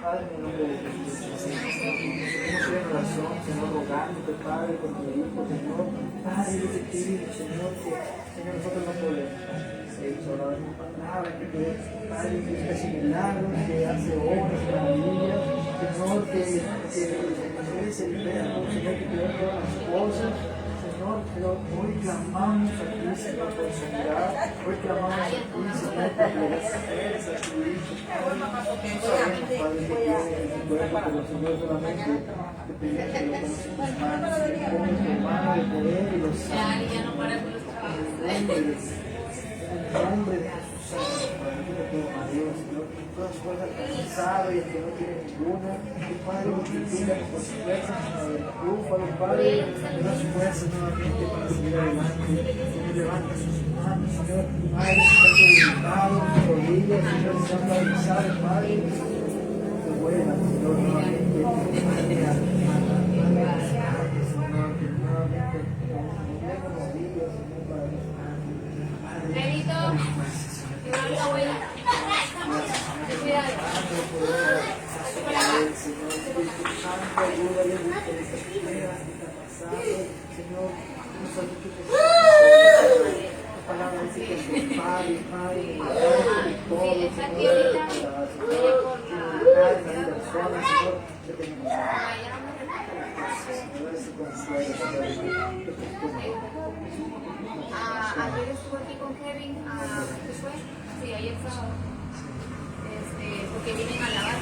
Padre, en el nombre de Jesús, tenemos una oración, Señor, rogándote, Padre, con tu Hijo, Señor. Padre, yo te pido, Señor, que, Señor, nosotros no podemos. Orar en tu palabra, que tú eres, Padre, que hace milagros, que hace obras, maravillas, Señor, que eres el verbo, Señor, que creó todas las cosas. Señor, pero hoy clamamos a ti, Señor, por sanidad. Hoy clamamos a ti, Señor, por hacer esa tu Hijo. Sabemos, Padre, que tienes el cuerpo, pero Señor, solamente te pedimos que lo pongas en tus manos, que pongas tu mano de poder y los sanes. Ya no para con los trabajos. En el nombre de Jesús, para que te pido, María, Señor, que todas fuerzas cansado y el que no tiene ninguna, que Padre multiplica nuestras fuerzas para el triunfo, Padre, que nos fuerzas nuevamente para seguir adelante. Señor, levanta sus manos, Señor, Padre, si están debilitados, sus rodillas, Señor, si están paralizados, Padre, que vuelvan, Señor, nuevamente, Benito, igual la abuela. Cuidado. Ayer estuve aquí con Kevin, ¿qué fue? Sí, ayer sábado. Porque vienen a lavar.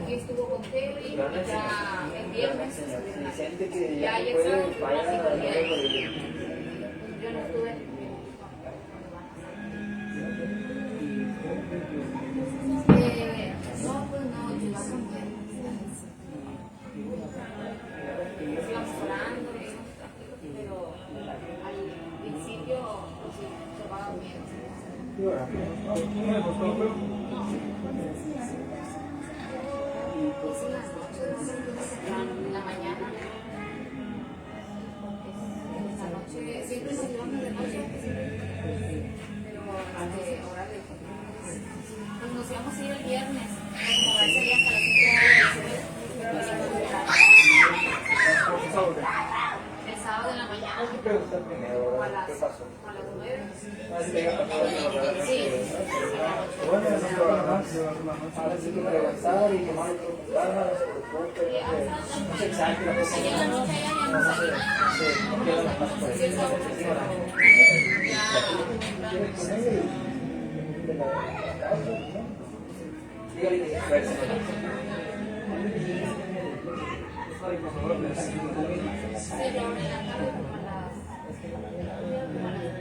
Aquí estuvo con Kevin, ya el viernes. Ya ayer sábado, yo no estuve. No, pues no, llegó con Kevin. Íbamos orando, pero al principio se va a dormir. En la mañana. Esta noche, siempre nos llevamos de noche, pero ahora pues nos íbamos a ir el viernes, como va a salir hasta las 5 de la tarde. avanzar y tomar otras armas, no sé exacto la cosa. Ayer en la noche ya no salía. No quiero las más por eso. Dígale que se esfuerce. Sí, pero ahora en la tarde como a las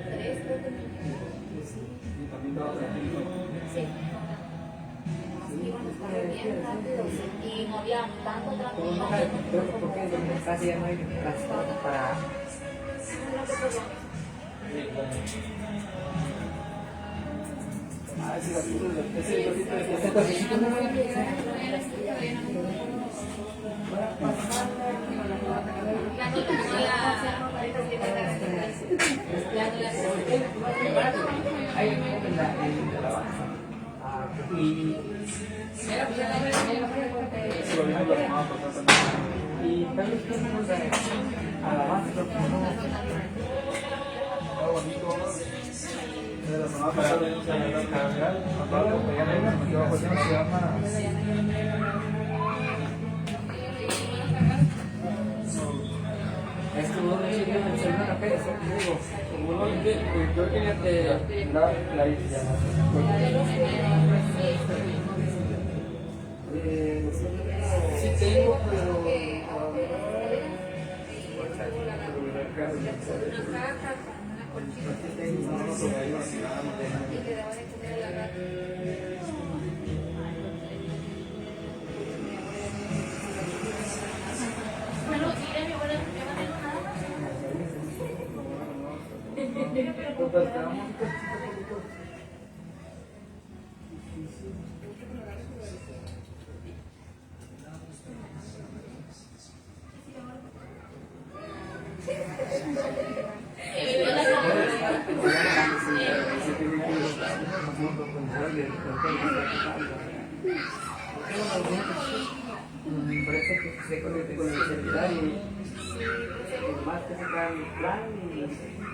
3, creo que sí. Íbamos bien rápidos y no había tanto tráfico. Porque casi ya no hay transporte para... Ah, ese cosito no hay en la alabanza. Y tal vez tenemos alabanza, pero bonito. De la semana pasada venimos a la carga, Pablo, que ya venga, se llama. Es que uno de ellos me una café, yo quería dar la isla. Sí tengo, pero... Parece que se conecte con el celular y más que se cae mi plan y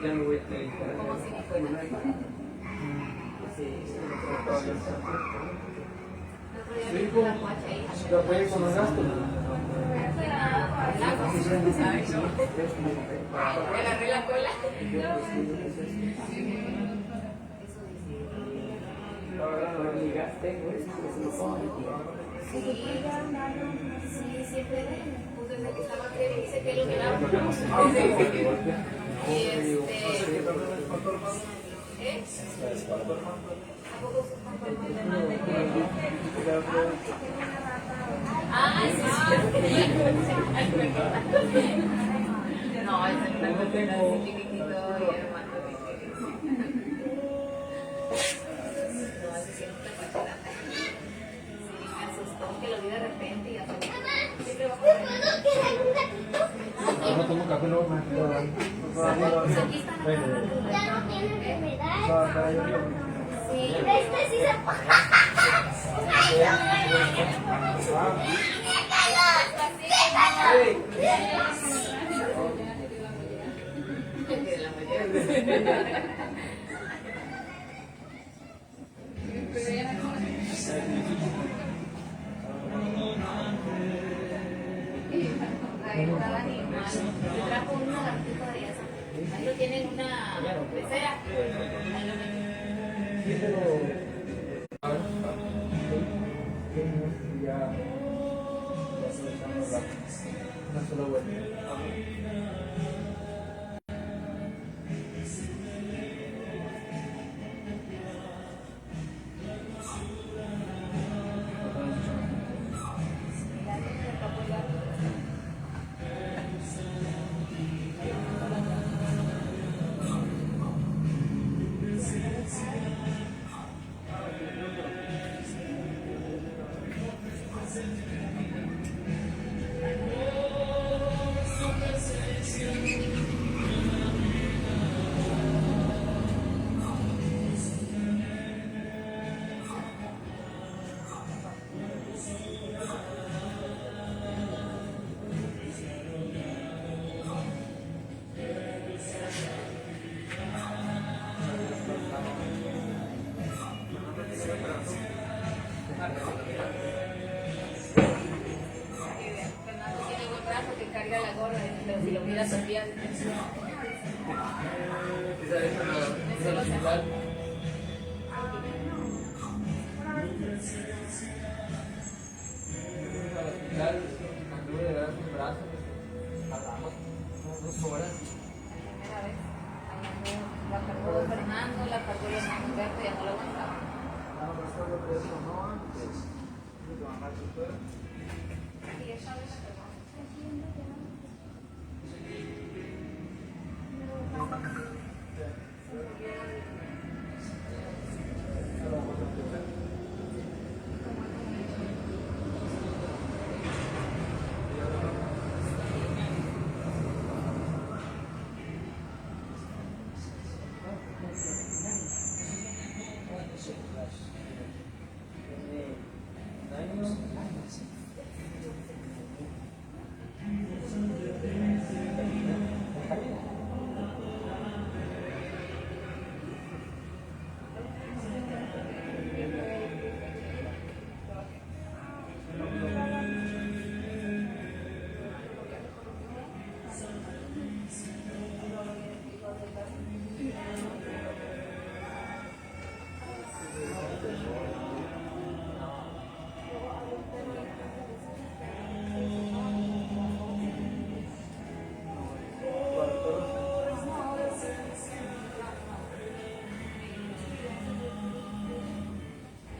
ya me voy a dedicar. Sí, ya puede con los gastos. Agarré la cola. La verdad no ni gas tengo, es que se lo pongo. Sí, siempre pues desde que estaba aquí dice que lo miraba. Y ¿eh? ¿A poco se están Ah, sí. No, ese no tengo chiquitito y hermano. Que lo vi de repente y así. No tomo café, no me Pues aquí están acá. Ya no tiene enfermedad. Sí. Este sí se paga. Trajo un lagartito de eso. Ahí lo tienen una pecera. Una sola vuelta. pero si lo miras al día, Anduve de brazos en brazos, hablamos 2 horas. primera vez, la cargó Fernando, la cargó Humberto, ya no lo aguantaba.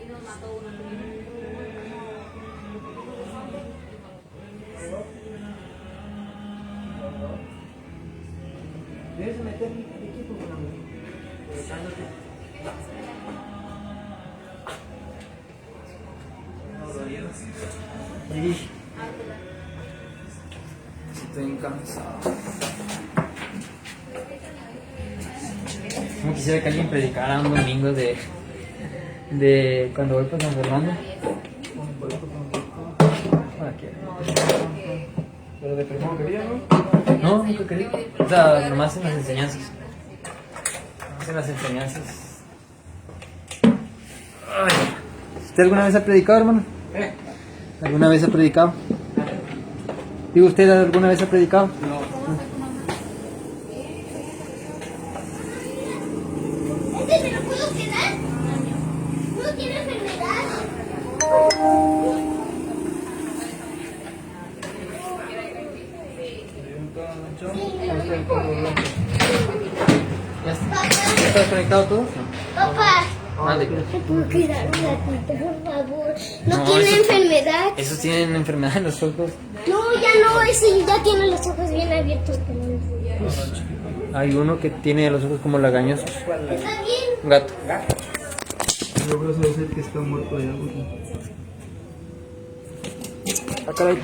Y nos mató uno. Debes meter el equipo con la mujer. Y estoy cansado. Como quisiera que alguien predicara un domingo de cuando voy por San Fernando. ¿Para qué? Pero de primero quería, ¿no? No, nunca quería. O sea, nomás en las enseñanzas. Nomás en las enseñanzas. Ay. ¿Usted alguna vez ha predicado, hermano? ¿Alguna vez ha predicado? Digo, ¿usted alguna vez ha predicado? ¿Este me lo puedo quedar? No tiene enfermedad. ¿Ya está conectado todo? Papá, Mande. ¿me puedo quedar un ratito, por favor? No, No, tiene eso- enfermedad. Esos tienen enfermedad en los ojos. No, ya no, ese ya tiene los ojos bien abiertos. Hay uno que tiene los ojos como lagañosos. Está bien. Un gato. Yo creo que es el que está muerto allá. Ah, caray.